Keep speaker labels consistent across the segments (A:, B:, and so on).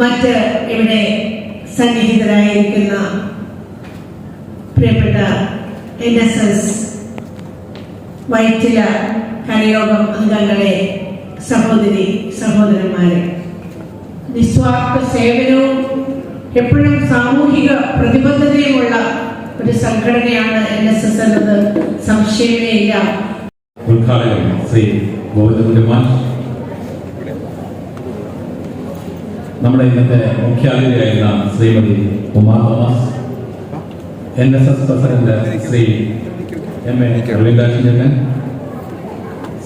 A: മറ്റ് ഇവിടെ സന്നിഹിതരായിരിക്കുന്ന പ്രിയപ്പെട്ട NSS വൈറ്റില കരയോഗം അംഗങ്ങളെ, സഹോദരി സഹോദരന്മാരെ, നിസ്വാർത്ഥ സേവനവും എപ്പോഴും സാമൂഹിക പ്രതിബദ്ധതയുമുള്ള ഒരു സംഘടനയാണ് NSS എന്നത് സംശയമേ ഇല്ല.
B: ഉദ്ഘാടകൻ ശ്രീ ഗോവിന്ദകുമാർ, നമ്മുടെ ഇന്നത്തെ മുഖ്യാതിഥിയായിരുന്ന Shrimati Uma Thomas, NSS president Shri MA Raveendran,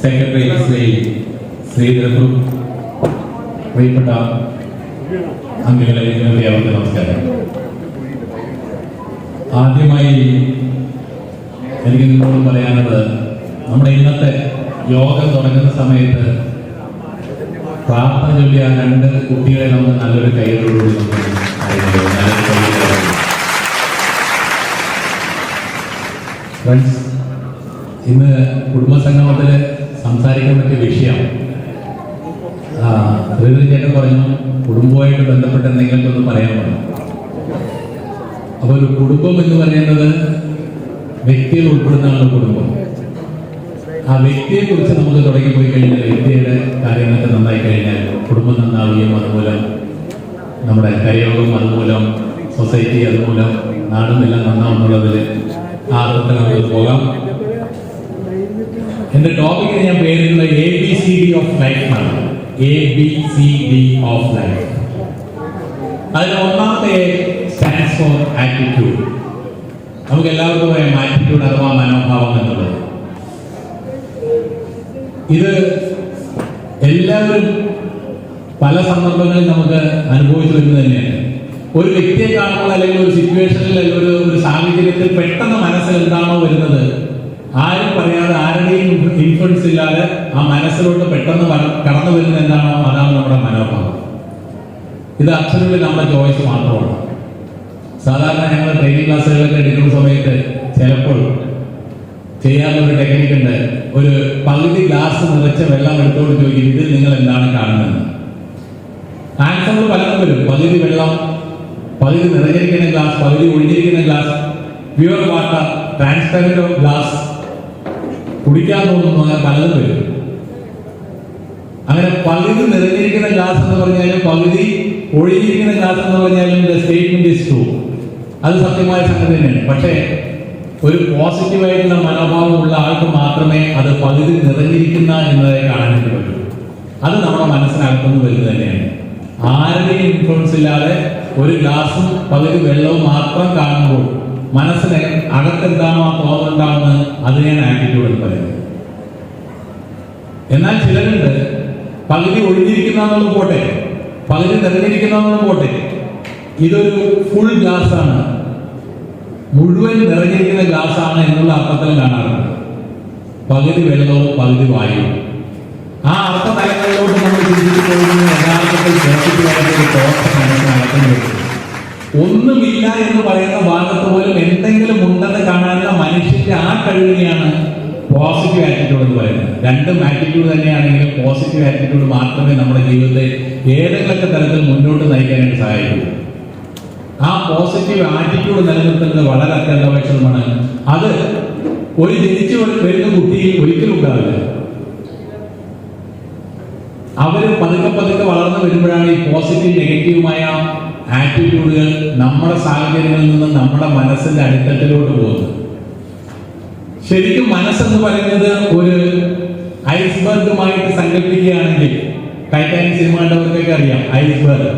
B: secretary Shri Sreedharan, പ്രിയപ്പെട്ട അംഗങ്ങളെ, അവർക്ക് നമസ്കാരം. ആദ്യമായി എനിക്ക് നിങ്ങളോട് പറയാനുള്ളത്, നമ്മുടെ ഇന്നത്തെ യോഗം തുടങ്ങുന്ന സമയത്ത് പ്രാർത്ഥന ചൊല്ലിയ രണ്ട് കുട്ടികളെ നമുക്ക് നല്ലൊരു കൈകളോടുകൂടി ഫ്രണ്ട്സ്, ഇന്ന് കുടുംബസംഗമത്തിൽ സംസാരിക്കാൻ പറ്റിയ വിഷയം ചേട്ടൻ പറഞ്ഞു, കുടുംബവുമായിട്ട് ബന്ധപ്പെട്ട എന്തെങ്കിലും ഒന്ന് പറയാൻ പറഞ്ഞു. അപ്പോൾ ഒരു കുടുംബം എന്ന് പറയുന്നത് വ്യക്തികൾ ഉൾപ്പെടുന്നതാണ് കുടുംബം. ആ വ്യക്തിയെ കുറിച്ച് നമുക്ക് തുടങ്ങിപ്പോയി കഴിഞ്ഞാൽ, വ്യക്തിയുടെ കാര്യങ്ങളൊക്കെ നന്നായി കഴിഞ്ഞാൽ കുടുംബം നന്നാവുകയും അതുമൂലം നമ്മുടെ കരയോഗം, അതുമൂലം സൊസൈറ്റി, അതുമൂലം നാടും എല്ലാം നന്നാവുന്നുള്ളതിൽ ആ അർത്ഥത്തിൽ നമുക്ക് പോകാം. എന്റെ ടോപ്പിക്കിന് ഞാൻ പേരിടുന്നത് ABCD ഓഫ് ലൈഫ് ആണ്. ABCD of life. അതിൽ ഒന്നാമത്തെ സ്റ്റാൻഡ്സ് ഫോർ ആറ്റിറ്റ്യൂഡ്. നമുക്ക് എല്ലാവർക്കും പറയാം ആറ്റിറ്റ്യൂഡ് അഥവാ മനോഭാവം എന്നുള്ളത്. ഇത് എല്ലാവരും പല സന്ദർഭങ്ങളിൽ നമുക്ക് അനുഭവിച്ചു വരുന്നത് തന്നെയാണ്. ഒരു വ്യക്തിയെ കാണുമ്പോൾ, അല്ലെങ്കിൽ ഒരു സിറ്റുവേഷനിൽ, അല്ലെങ്കിൽ ഒരു സാഹചര്യത്തിൽ പെട്ടെന്ന് മനസ്സിൽ എന്താണോ വരുന്നത്, ആരും പറയാതെ, ആരുടെയും ഇൻഫ്ലുവൻസ് ഇല്ലാതെ ആ മനസ്സിലോട്ട് പെട്ടെന്ന് കടന്നു വരുന്നത് എന്താണോ അതാണ് നമ്മുടെ മനോഭാവം. ഇത് അക്ഷരത്തിൽ നമ്മുടെ ചോയ്സ് മാത്രമാണ്. സാധാരണ ഞങ്ങൾ ട്രെയിനിങ് ക്ലാസ്സുകളൊക്കെ എടുക്കുന്ന സമയത്ത് ചിലപ്പോൾ ചെയ്യാനുള്ള ഒരു ടെക്നിക്ക് ഉണ്ട്. ഒരു പകുതി ഗ്ലാസ് നിറച്ച വെള്ളം എടുത്തോണ്ട് ചോദിക്കും, ഇതിൽ നിങ്ങൾ എന്താണ് കാണുന്നത്? ആൻസറിൽ പലതും വരും. പകുതി വെള്ളം, പകുതി നിറഞ്ഞിരിക്കുന്ന ഗ്ലാസ്, പകുതി ഒഴിഞ്ഞിരിക്കുന്ന glass, pure water, transparent glass, കുടിക്കാൻ തോന്നുന്നു, അങ്ങനെ പലതും വരും. അങ്ങനെ പകുതി നിറഞ്ഞിരിക്കുന്ന ഗ്ലാസ് എന്ന് പറഞ്ഞാലും പകുതി ഒഴിഞ്ഞിരിക്കുന്ന ഗ്ലാസ് എന്ന് പറഞ്ഞാലും സ്റ്റേറ്റ്മെന്റ് ഈസ് ട്രൂ. അത് സത്യമായ സംഗതി തന്നെയാണ്. പക്ഷേ ഒരു പോസിറ്റീവായിട്ടുള്ള മനോഭാവമുള്ള ആൾക്ക് മാത്രമേ അത് പകുതി നിറഞ്ഞിരിക്കുന്ന എന്നതെ കാണാനായിട്ട് പറ്റൂ. അത് നമ്മുടെ മനസ്സിനകത്തുനിന്ന് വരുന്നത് തന്നെയാണ്. ആരുടെയും ഇൻഫ്ലുവൻസ് ഇല്ലാതെ ഒരു ഗ്ലാസും പകുതി വെള്ളവും മാത്രം കാണുമ്പോൾ മനസ്സിന് അകത്തെന്താണോ ആ തോന്നുന്നുണ്ടാവുന്നത്, അതിനെയാണ് ആറ്റിറ്റ്യൂഡ് എന്ന് പറയുന്നത്. എന്നാൽ ചിലരുണ്ട്, പകുതി ഒഴിഞ്ഞിരിക്കുന്ന പോട്ടെ, പകുതി നിറഞ്ഞിരിക്കുന്ന പോട്ടെ, ഇതൊരു ഫുൾ ഗ്ലാസ് ആണ്, മുഴുവൻ നിറഞ്ഞിരിക്കുന്ന ഗ്ലാസ് ആണ് എന്നുള്ള അർത്ഥത്തിൽ കാണാറുണ്ട്. പകുതി വെള്ളവും പകുതി വായുവും. ആ അർത്ഥ തലങ്ങളിലോട്ട് നമ്മൾ ചിന്തിച്ചു പോകുന്നത് യഥാർത്ഥത്തിൽ പോസിറ്റീവായിട്ടൊരു തോട്ടം മനസ്സിനകത്തുന്നത്. ഒന്നുമില്ല എന്ന് പറയുന്ന ഭാഗത്ത് പോലും എന്തെങ്കിലും ഉണ്ടെന്ന് കാണാനുള്ള മനുഷ്യന്റെ ആ കഴിവിനെയാണ് പോസിറ്റീവ് ആറ്റിറ്റ്യൂഡ് എന്ന് പറയുന്നത്. രണ്ടും ആറ്റിറ്റ്യൂഡ് തന്നെയാണെങ്കിലും പോസിറ്റീവ് ആറ്റിറ്റ്യൂഡ് മാത്രമേ നമ്മുടെ ജീവിതത്തെ ഏതെങ്കിലുമൊക്കെ തരത്തിൽ മുന്നോട്ട് നയിക്കാനായിട്ട് സഹായിക്കൂ. ആ പോസിറ്റീവ് ആറ്റിറ്റ്യൂഡ് നിലനിർത്തുന്നത് വളരെ അത്യന്താപേക്ഷിതമാണ്. അത് ഒരു ജനിച്ചു വരുന്ന കുട്ടിയിൽ ഒരിക്കലും ഉണ്ടാവില്ല. അവര് പതുക്കെ പതുക്കെ വളർന്നു വരുമ്പോഴാണ് ഈ പോസിറ്റീവ് നെഗറ്റീവുമായ ആറ്റിറ്റ്യൂഡുകൾ നമ്മുടെ സാഹചര്യങ്ങളിൽ നിന്ന് നമ്മുടെ മനസ്സിന്റെ അടിത്തട്ടിലോട്ട് പോകുന്നത്. ശരിക്കും മനസ്സെന്ന് പറയുന്നത് ഒരു ഐസ്ബർഗുമായിട്ട് സങ്കല്പിക്കുകയാണെങ്കിൽ, ടൈറ്റാനിക് സിനിമ കണ്ടവർക്കൊക്കെ അറിയാം ഐസ്ബർഗ്.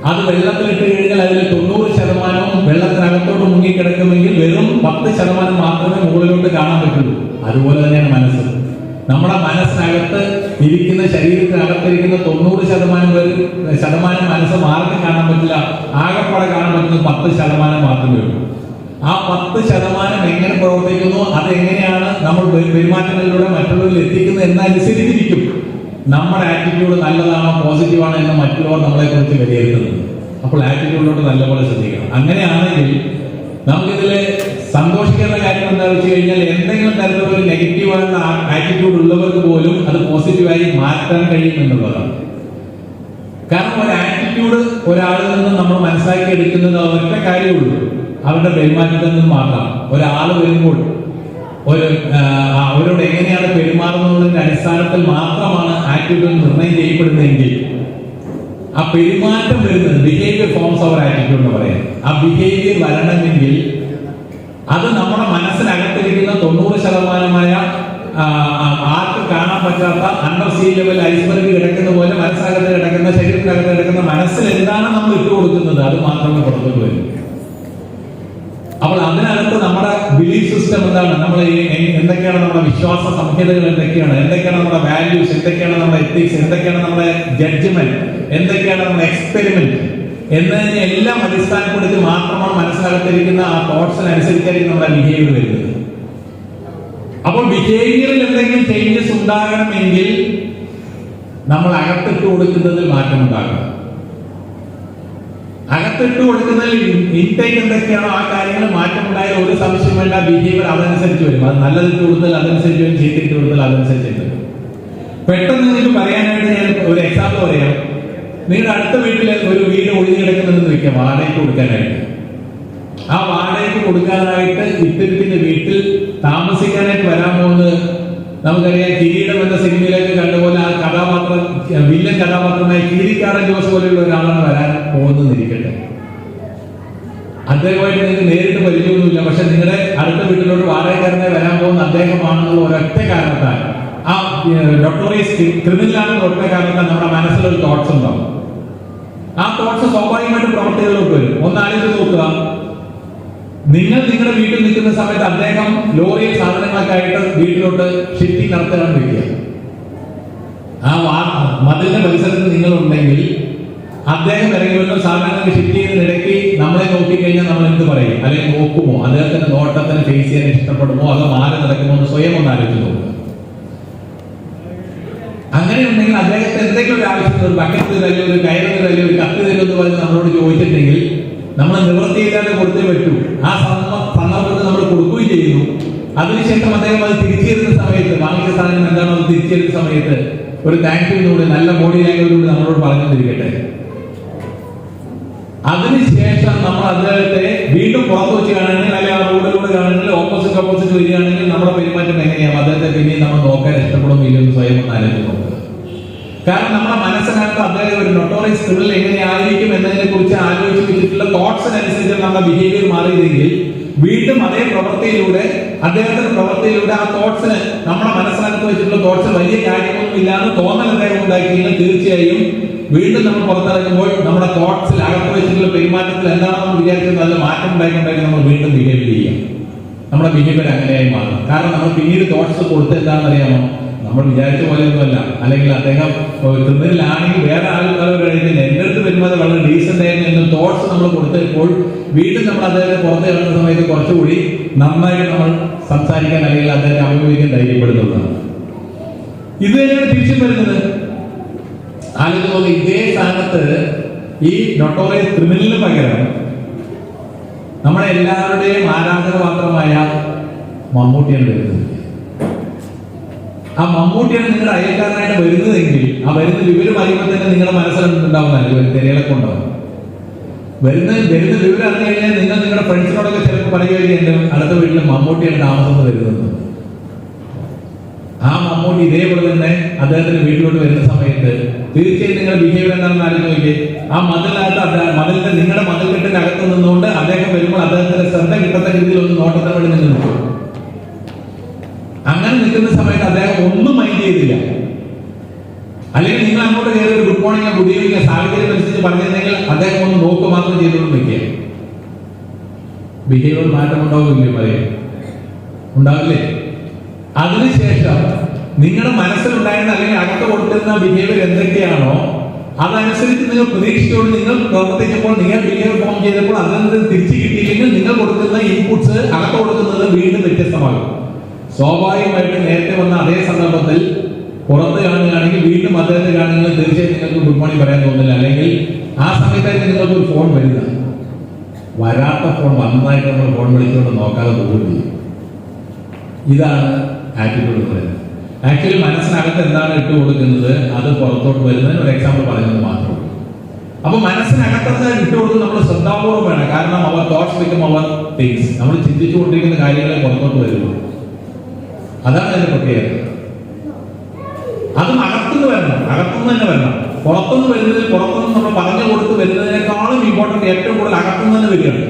B: അത് വെള്ളത്തിലിട്ട് കഴിഞ്ഞാൽ അതിൽ 90% വെള്ളത്തിനകത്തോട്ട് മുങ്ങിക്കിടക്കുമെങ്കിൽ വെറും 10% മാത്രമേ മുകളിലോട്ട് കാണാൻ പറ്റുള്ളൂ. അതുപോലെ തന്നെയാണ് മനസ്സ്. നമ്മുടെ മനസ്സിനകത്ത് ഇരിക്കുന്ന, ശരീരത്തിനകത്തിരിക്കുന്ന 90% മനസ്സ് മാർക്ക് കാണാൻ പറ്റില്ല. ആകെപ്പാടെ കാണാൻ പറ്റുന്നത് 10% മാത്രമേ ഉള്ളൂ. ആ 10% എങ്ങനെ പ്രവർത്തിക്കുന്നു, അതെങ്ങനെയാണ് നമ്മൾ പെരുമാറ്റങ്ങളിലൂടെ മറ്റുള്ളവരിൽ എത്തിക്കുന്നത് എന്നനുസരിച്ചിരിക്കും നമ്മുടെ ആറ്റിറ്റ്യൂഡ് നല്ലതാണോ പോസിറ്റീവാണോ എന്ന് മറ്റുള്ളവർ നമ്മളെ കുറിച്ച് വിലയിരുത്തുന്നത്. അപ്പോൾ ആറ്റിറ്റ്യൂഡിലോട്ട് നല്ലപോലെ ശ്രദ്ധിക്കണം. അങ്ങനെയാണെങ്കിൽ നമുക്കിതില് സന്തോഷിക്കേണ്ട കാര്യം എന്താണെന്ന് വെച്ച് കഴിഞ്ഞാൽ, എന്തെങ്കിലും തരത്തിലുള്ള ഒരു നെഗറ്റീവായിട്ടുള്ള ആറ്റിറ്റ്യൂഡ് ഉള്ളവർക്ക് പോലും അത് പോസിറ്റീവായി മാറ്റാൻ കഴിയും എന്നുള്ളതാണ്. കാരണം ഒരു ആറ്റിറ്റ്യൂഡ് ആറ്റിറ്റ്യൂഡ് ഒരാളിൽ നിന്ന് നമ്മൾ മനസ്സിലാക്കി എടുക്കുന്നത് ഒറ്റ കാര്യമുള്ളൂ, അവരുടെ പെരുമാറ്റത്തിൽ നിന്ന് മാത്രം. ഒരാൾ വരുമ്പോൾ അവരോട് എങ്ങനെയാണ് പെരുമാറുന്നതിന്റെ അടിസ്ഥാനത്തിൽ മാത്രമാണ് ആറ്റിറ്റ്യൂഡ് നിർണ്ണയം ചെയ്യപ്പെടുന്നതെങ്കിൽ ആ പെരുമാറ്റം വരുന്നത് ബിഹേവിയർ ഫോംസ് അവർ ആറ്റിറ്റ്യൂഡ് എന്ന് പറയുന്നത്. ആ ബിഹേവിയർ വരണമെങ്കിൽ അത് നമ്മുടെ മനസ്സിനകത്തിരിക്കുന്ന 90% ആർക്ക് കാണാൻ പറ്റാത്ത അണ്ടർ സീ ലെവൽ ഐസ്ബർഗ് കിടക്കുന്ന പോലെ മനസ്സിനകത്ത് കിടക്കുന്ന, ശരീരത്തിനകത്ത് കിടക്കുന്ന മനസ്സിൽ എന്താണ് നമ്മൾ ഇട്ട് കൊടുക്കുന്നത് അത് മാത്രമേ പുറത്തോട്ട് വരൂ. അപ്പോൾ അതിനകത്ത് നമ്മുടെ ബിലീഫ് സിസ്റ്റം എന്താണ്, നമ്മൾ എന്തൊക്കെയാണ് നമ്മുടെ വിശ്വാസ സംഹിതകൾ, എന്തൊക്കെയാണ് നമ്മുടെ വാല്യൂസ്, എന്തൊക്കെയാണ് നമ്മുടെ എത്തിക്സ്, എന്തൊക്കെയാണ് നമ്മുടെ ജഡ്ജ്മെന്റ്, എന്തൊക്കെയാണ് നമ്മുടെ എക്സ്പെരിമെന്റ് എന്നതിനെ എല്ലാം അടിസ്ഥാനപ്പെടുത്തി മാത്രമാണ് മനസ്സിനകത്തിരിക്കുന്ന ആ തോട്ട്സിനനുസരിച്ചായിരിക്കും നമ്മുടെ ബിഹേവിയർ വരുന്നത്. അപ്പോൾ ബിഹേവിയറിൽ എന്തെങ്കിലും ചേഞ്ചസ് ഉണ്ടാകണമെങ്കിൽ നമ്മൾ അകത്തിട്ട് കൊടുക്കുന്നതിൽ മാറ്റം ഉണ്ടാകണം. അകത്തിട്ട് കൊടുക്കുന്നതിൽ ഇൻടേക്ക് എന്തൊക്കെയാണോ ആ കാര്യങ്ങൾ മാറ്റം ഉണ്ടായാൽ ഒരു സംശയം വേണ്ട, ബിഹേവിയർ അതനുസരിച്ച് വരും. അത് നല്ലതിട്ട് കൊടുത്താൽ അതനുസരിച്ച് വരും, ചീത്തയിട്ട് കൊടുത്താൽ അതനുസരിച്ച് വരും. പെട്ടെന്ന് നിങ്ങൾക്ക് പറയാനായിട്ട് ഞാൻ ഒരു എക്സാമ്പിൾ പറയാം. നിങ്ങളുടെ അടുത്ത വീട്ടിൽ ഒരു വീട് ഒഴിഞ്ഞു കിടക്കുന്നുണ്ടെന്ന് വെക്കാം, വാടകയ്ക്ക് കൊടുക്കാനായിട്ട്. ആ വാടകയ്ക്ക് കൊടുക്കാനായിട്ട് ഇത്തിരിക്കുന്ന വീട്ടിൽ താമസിക്കാനായിട്ട് വരാൻ പോകുന്നത് നമുക്കറിയാം. കിരീടം എന്ന സിനിമയിലേക്ക് കണ്ടുപോലെ ആ കഥാപാത്രം, വില്ലൻ കഥാപാത്രമായ കീരിക്കാടൻ ജോസ് പോലെയുള്ള ഒരാളാണ് വരാൻ പോകുന്നതെന്നിരിക്കട്ടെ. അദ്ദേഹമായിട്ട് നിങ്ങൾക്ക് നേരിട്ട് പരിചയമൊന്നുമില്ല, പക്ഷെ നിങ്ങളുടെ അടുത്ത വീട്ടിലോട്ട് വാടകക്കാരനെ വരാൻ പോകുന്ന അദ്ദേഹമാണെന്നുള്ള ഒരൊറ്റ കാരണത്താൽ, ആ നോട്ടോറിയസ് ക്രിമിനലാണെന്നുള്ള ഒറ്റ കാരണത്താൽ നമ്മുടെ മനസ്സിലൊരു തോട്ട്സ് ഉണ്ടാവും. ആ തോട്ട്സ് സ്വാഭാവികമായിട്ട് പ്രവർത്തികളിലോട്ട് വരും. ഒന്ന് ആലോചിച്ച് നോക്കുക, നിങ്ങൾ നിങ്ങളുടെ വീട്ടിൽ നിൽക്കുന്ന സമയത്ത് അദ്ദേഹം ലോറിയിൽ സാധനങ്ങൾക്കായിട്ട് വീട്ടിലോട്ട് ഷിഫ്റ്റിംഗ് നടത്തുകയാണെന്ന് വെക്കുക. ആ മതിലിന്റെ പരിസരത്ത് നിങ്ങളുണ്ടെങ്കിൽ അദ്ദേഹം ഇറങ്ങി വരുന്ന സാധനങ്ങൾക്ക് ഷിഫ്റ്റ് ചെയ്യുന്നതിനിടയ്ക്ക് നമ്മളെ നോക്കിക്കഴിഞ്ഞാൽ നമ്മൾ എന്ത് പറയും, അല്ലെങ്കിൽ നോക്കുമോ, അദ്ദേഹത്തിന്റെ നോട്ടത്തിന് ഫേസ് ചെയ്യാൻ ഇഷ്ടപ്പെടുമോ, അതോ മാറി നടക്കുമോ എന്ന് സ്വയം ഒന്ന് ആലോചിച്ച് നോക്കുക. അങ്ങനെ ഉണ്ടെങ്കിൽ അദ്ദേഹത്തെ എന്തെങ്കിലും ഒരു ആവശ്യത്തിന് ഒരു ബക്കറ്റ് തരല്ലോ, ഒരു കയറ് തരല്ലോ, ഒരു കത്ത് തരല്ലോ എന്ന് പറഞ്ഞ് നമ്മളോട് ചോദിച്ചിട്ടുണ്ടെങ്കിൽ നമ്മൾ നിവൃത്തിയില്ലാതെ കൊടുത്തേ പറ്റൂ. ആ സന്ദർഭത്തിൽ നമ്മൾ കൊടുക്കുകയും ചെയ്യുന്നു. അതിനുശേഷം അദ്ദേഹം അത് തിരിച്ചു തരുന്ന സമയത്ത്, വാങ്ങിച്ച സാധനം എന്താണോ അത് തിരിച്ചു തരുന്ന സമയത്ത് ഒരു താങ്ക് യുനോട് നല്ല ബോഡി ലാംഗ്വേജോട് നമ്മളോട് പറഞ്ഞുകൊണ്ടിരിക്കട്ടെ. അതിനുശേഷം നമ്മൾ അദ്ദേഹത്തെ വീണ്ടും പുറത്ത് വെച്ച് കാണുകയാണെങ്കിൽ, അല്ലെങ്കിൽ ആ റോഡിലൂടെ കാണുകയാണെങ്കിൽ, ഓപ്പോസിറ്റ് വരികയാണെങ്കിൽ നമ്മുടെ പെരുമാറ്റം എങ്ങനെയാണ്, അദ്ദേഹത്തെ പിന്നെയും നമ്മൾ നോക്കാൻ ഇഷ്ടപ്പെടും ഇല്ലെന്ന് സ്വയം ഒന്ന് ആലോചിച്ച് നോക്കുക. കാരണം നമ്മുടെ മനസ്സിനകത്ത് അദ്ദേഹം ഒരു നോട്ടോറിയസ് ക്രിമിനൽ എങ്ങനെയായിരിക്കും എന്നതിനെ കുറിച്ച് ആലോചിച്ച് വെച്ചിട്ടുള്ള തോട്ട്സിനനുസരിച്ച് നമ്മുടെ ബിഹേവിയർ മാറിയതെങ്കിൽ വീണ്ടും അതേ പ്രവൃത്തിയിലൂടെ, അദ്ദേഹത്തിന്റെ പ്രവൃത്തിയിലൂടെ ആ തോട്ട്സിന്, നമ്മുടെ മനസ്സിനകത്ത് വെച്ചിട്ടുള്ള തോട്ട്സിന് വലിയ കാര്യമൊന്നും ഇല്ലാന്ന് തോന്നൽ അദ്ദേഹം ഉണ്ടാക്കിയെങ്കിൽ തീർച്ചയായും വീണ്ടും നമ്മൾ പുറത്തിറങ്ങുമ്പോൾ നമ്മുടെ തോട്ട്സിൽ അകത്ത് വെച്ചിട്ടുള്ള പെരുമാറ്റത്തിൽ എന്താണെന്ന് വിചാരിക്കുന്നത് നല്ല മാറ്റം ഉണ്ടായിട്ടുണ്ടെങ്കിൽ നമ്മൾ വീണ്ടും ബിഹേവ് ചെയ്യാം. നമ്മുടെ ബിഹേവിയർ അങ്ങനെയായി മാറും. കാരണം നമ്മൾ പിന്നീട് തോട്ട്സ് കൊടുത്ത് എന്താണെന്ന് അറിയാമോ, നമ്മൾ വിചാരിച്ച പോലെയൊന്നുമല്ല. അല്ലെങ്കിൽ അദ്ദേഹം ക്രിമിനലാണെങ്കിൽ വേറെ ആൾക്കാരോട് കഴിഞ്ഞാൽ എന്റെ അടുത്ത് വരുമ്പോൾ വളരെ ഡീസന്റ് ആയിരുന്നു എന്ന് തോട്ട്സ് നമ്മൾ കൊടുത്തപ്പോൾ വീണ്ടും നമ്മൾ അദ്ദേഹത്തെ പുറത്ത് ഇറങ്ങുന്ന സമയത്ത് കുറച്ചുകൂടി നന്നായിട്ട് നമ്മൾ സംസാരിക്കാൻ അല്ലെങ്കിൽ അദ്ദേഹത്തെ അഭിമുഖീകരിക്കാൻ ധൈര്യപ്പെടുന്നതാണ്. ഇത് തന്നെയാണ് തിരിച്ചും വരുന്നത്. ആലോചിച്ച് ഇതേ സ്ഥാനത്ത് ഈ നോട്ടോറിയസ് ക്രിമിനലിന് പകരം നമ്മുടെ എല്ലാവരുടെയും ആരാധനപാത്രമായ മമ്മൂട്ടിയാണ് വരുന്നത്. ആ മമ്മൂട്ടിയാണ് നിങ്ങളുടെ അയൽക്കാരനായിട്ട് വരുന്നതെങ്കിൽ ആ വരുന്ന വിവരം അറിയുമ്പോൾ തന്നെ നിങ്ങളുടെ മനസ്സിലുണ്ടാവുന്നല്ലോ ഒരു തിരയിലൊക്കെ വരുന്ന വിവരം അറിഞ്ഞു കഴിഞ്ഞാൽ നിങ്ങൾ നിങ്ങളുടെ ഫ്രണ്ട്സിനോടൊക്കെ ചിലപ്പോൾ പറയുകയായിരിക്കും അടുത്ത വീട്ടിൽ മമ്മൂട്ടിയാണ് താമസം വരുന്നത്. ആ മമ്മൂട്ടി ഇതേപോലെ തന്നെ അദ്ദേഹത്തിന്റെ വീട്ടിലോട്ട് വരുന്ന സമയത്ത് തീർച്ചയായും നിങ്ങളുടെ ബിഹേവിയർ എന്താണെന്ന് ആലോചിച്ച് നോക്കിയേ. ആ മതിലിന്റെ നിങ്ങളുടെ മതിൽക്കെട്ടിന്റെ അകത്ത് നിന്നുകൊണ്ട് അദ്ദേഹം വരുമ്പോൾ അദ്ദേഹത്തിന്റെ ശ്രദ്ധ കിട്ടത്തക്ക രീതിയിൽ ഒന്ന് നോട്ടത്തിന് വേണ്ടി നിങ്ങൾ നിൽക്കും. അങ്ങനെ നിൽക്കുന്ന സമയത്ത് അദ്ദേഹം ഒന്നും മൈൻഡ് ചെയ്തില്ല. അല്ലെങ്കിൽ നിങ്ങൾ അങ്ങോട്ട് കയറി ഒരു ഗുഡ് മോർണിംഗ് ഗുഡ് ഈവനിങ് സാഹചര്യം അനുസരിച്ച് പറഞ്ഞിരുന്നെങ്കിൽ അദ്ദേഹം ഒന്ന് നോക്കുക മാത്രം ചെയ്തുകൊണ്ട് നിൽക്കുക. ബിഹേവിയർ മാറ്റം ഉണ്ടാവില്ലേ? പറയാം, ഉണ്ടാവില്ലേ? അതിനുശേഷം നിങ്ങളുടെ മനസ്സിലുണ്ടായിരുന്ന അല്ലെങ്കിൽ അകത്ത് കൊടുത്തിരുന്ന ബിഹേവിയർ എന്തൊക്കെയാണോ അതനുസരിച്ച് നിങ്ങൾ പ്രതീക്ഷിച്ചോട് നിങ്ങൾ പ്രവർത്തിച്ചപ്പോൾ, നിങ്ങൾ ബിഹേവിയർ ഫോം ചെയ്തപ്പോൾ അതിന് തിരിച്ചു കിട്ടിയില്ലെങ്കിൽ നിങ്ങൾ കൊടുക്കുന്ന ഇൻപുട്സ് അകത്ത് കൊടുക്കുന്നത് വീണ്ടും വ്യത്യസ്തമാകും. സ്വാഭാവികമായിട്ട് നേരത്തെ വന്ന അതേ സന്ദർഭത്തിൽ പുറത്ത് കാണുകയാണെങ്കിൽ വീണ്ടും അദ്ദേഹത്തെ കാണുകയാണെങ്കിൽ തീർച്ചയായും നിങ്ങൾക്ക് ഗുഡ് മോർണിംഗ് പറയാൻ തോന്നില്ല. അല്ലെങ്കിൽ ആ സമയത്തായിട്ട് നിങ്ങൾക്ക് ഒരു ഫോൺ വരുന്ന, വരാത്ത ഫോൺ വന്നതായിട്ട് നമ്മൾ ഫോൺ വിളിച്ചുകൊണ്ട് നോക്കാതെ പോകുകയും. ഇതാണ് ആറ്റിറ്റ്യൂഡ് എന്ന് പറയുന്നത്. ആക്ച്വലി മനസ്സിനകത്ത് എന്താണ് ഇട്ട് കൊടുക്കുന്നത് അത് പുറത്തോട്ട് വരുന്നതിന് ഒരു എക്സാമ്പിൾ പറയുന്നത് മാത്രമേ. അപ്പൊ മനസ്സിനകത്തുനിന്ന് വിട്ടുകൊടുത്ത് നമ്മൾ ശ്രദ്ധാപൂർവ്വം വേണം. കാരണം our thoughts become our things. നമ്മൾ ചിന്തിച്ചുകൊണ്ടിരിക്കുന്ന കാര്യങ്ങളെ പുറത്തോട്ട് വരുള്ളൂ. അതാണ് അതിന്റെ പ്രത്യേകത. അതും അകത്തുനിന്ന് വരണം, അകത്തുനിന്ന് തന്നെ വരണം. പുറത്തുനിന്ന് വരുന്നത്, പുറത്തുനിന്ന് നമ്മൾ പറഞ്ഞു കൊടുത്ത് വരുന്നതിനേക്കാളും ഇമ്പോർട്ടന്റ് ഏറ്റവും കൂടുതൽ അകത്തുനിന്ന് തന്നെ വരികയാണ്.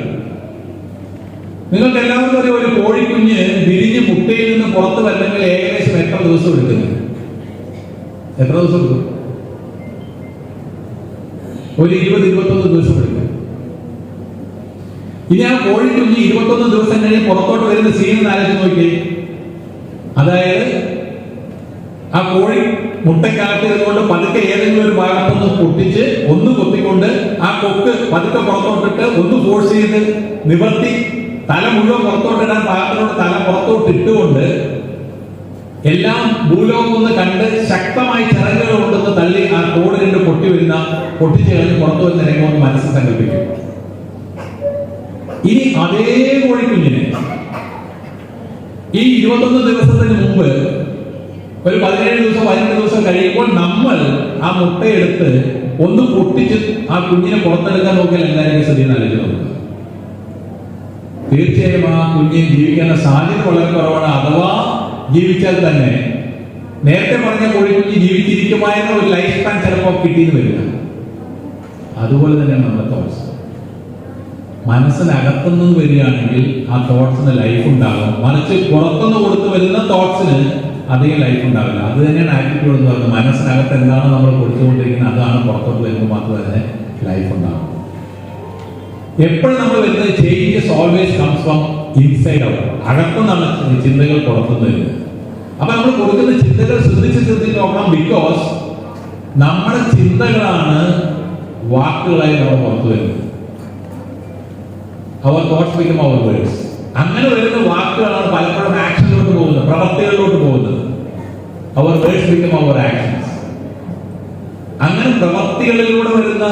B: നിങ്ങൾക്ക് എല്ലാവർക്കും അറിയാം, ഒരു കോഴിക്കുഞ്ഞ് വിരിഞ്ഞ് മുട്ടയിൽ നിന്ന് പുറത്ത് വരണമെങ്കിൽ ഏകദേശം എത്ര ദിവസം എടുക്കുന്നു? എത്ര ദിവസം എടുക്കും? ഒരു 20-21 ദിവസം എടുക്കും. ഇനി ആ കോഴിക്കുഞ്ഞ് 21 ദിവസം കഴിഞ്ഞ് പുറത്തോട്ട് വരുന്ന സീൻ ആലോചിച്ച് നോക്കിയേ. അതായത് ആ കോഴി മുട്ടക്കകത്തിരുന്നുകൊണ്ട് പതുക്കെ ഏതെങ്കിലും ഒരു ഭാഗത്തൊന്ന് പൊട്ടിച്ച് ഒന്ന് കൊത്തിക്കൊണ്ട് ആ കൊക്ക് പതുക്കെ പുറത്തോട്ടിട്ട് ഒന്ന് ഫോഴ്സ് ചെയ്ത് നിവർത്തി തല മുഴുവൻ പുറത്തോട്ടിടാൻ പാകത്തിനോട് തല പുറത്തോട്ട് ഇട്ടുകൊണ്ട് എല്ലാം ഭൂലോകം ഒന്ന് കണ്ട് ശക്തമായി ചിറകുകൾ കൊണ്ടൊന്ന് തള്ളി ആ കോട് രണ്ട് പൊട്ടിച്ച് കഴിഞ്ഞ് പുറത്തു വരുന്ന രംഗം മനസ്സ് സങ്കല്പിക്കും. ഇനി അതേ കോഴിക്കുഞ്ഞിനെ ഈ 21 ദിവസത്തിന് മുമ്പ് ഒരു 17 ദിവസം 18 ദിവസം കഴിയുമ്പോൾ നമ്മൾ ആ മുട്ടയെടുത്ത് ഒന്ന് പൊട്ടിച്ച് ആ കുഞ്ഞിനെ പുറത്തെടുക്കാൻ നോക്കിയാൽ എന്തായാലും സ്ഥിതി ആലോചിച്ച് നോക്കുക. തീർച്ചയായും ആ കുഞ്ഞിന് ജീവിക്കാനുള്ള സാധ്യത വളരെ കുറവാണ്. അഥവാ ജീവിച്ചാൽ തന്നെ നേരത്തെ പറഞ്ഞ കോഴിക്കുഞ്ഞ് ജീവിച്ചിരിക്കുമായിരുന്ന ഒരു ലൈഫ് സ്പാൻ ചിലപ്പോൾ കിട്ടിയെന്ന് വരില്ല. അതുപോലെ തന്നെയാണ് നമ്മുടെ തോട്ട്സ്. മനസ്സിനകത്തുനിന്ന് വരികയാണെങ്കിൽ ആ തോട്ട്സിന് ലൈഫ് ഉണ്ടാകും. മറിച്ച് പുറത്തുനിന്ന് കൊടുത്തു വരുന്ന തോട്ട്സിന് അധികം ലൈഫ് ഉണ്ടാവില്ല. അത് തന്നെയാണ് ആറ്റിറ്റ്യൂഡ് എന്ന് പറയുന്നത്. മനസ്സിനകത്ത് എന്താണ് നമ്മൾ കൊടുത്തുകൊണ്ടിരിക്കുന്നത് അതാണ് പുറത്തോട്ട് വരുമ്പോൾ മാത്രം തന്നെ ലൈഫ് ഉണ്ടാകും. എപ്പോഴും നമ്മൾ വരുന്നത് changes always comes from inside out. അകത്തുനിന്നാണ് ചിന്തകൾ പുറത്തുനിന്ന് വരുന്നത്. അപ്പൊ നമ്മൾ കൊടുക്കുന്ന ചിന്തകൾ ശ്രദ്ധിച്ച് നോക്കണം. ബിക്കോസ് നമ്മുടെ ചിന്തകളാണ് വാക്കുകളായി നമ്മൾ പുറത്തു വരുന്നത്. Our thoughts become our words. അങ്ങനെ വരുന്ന വാക്കുകളാണ് പലപ്പോഴും ആക്ഷനിലോട്ട് പോകുന്നത്, പ്രവർത്തികളിലോട്ട് പോകുന്നത്. Our words become our actions. അങ്ങനെ പ്രവർത്തികളിലൂടെ വരുന്ന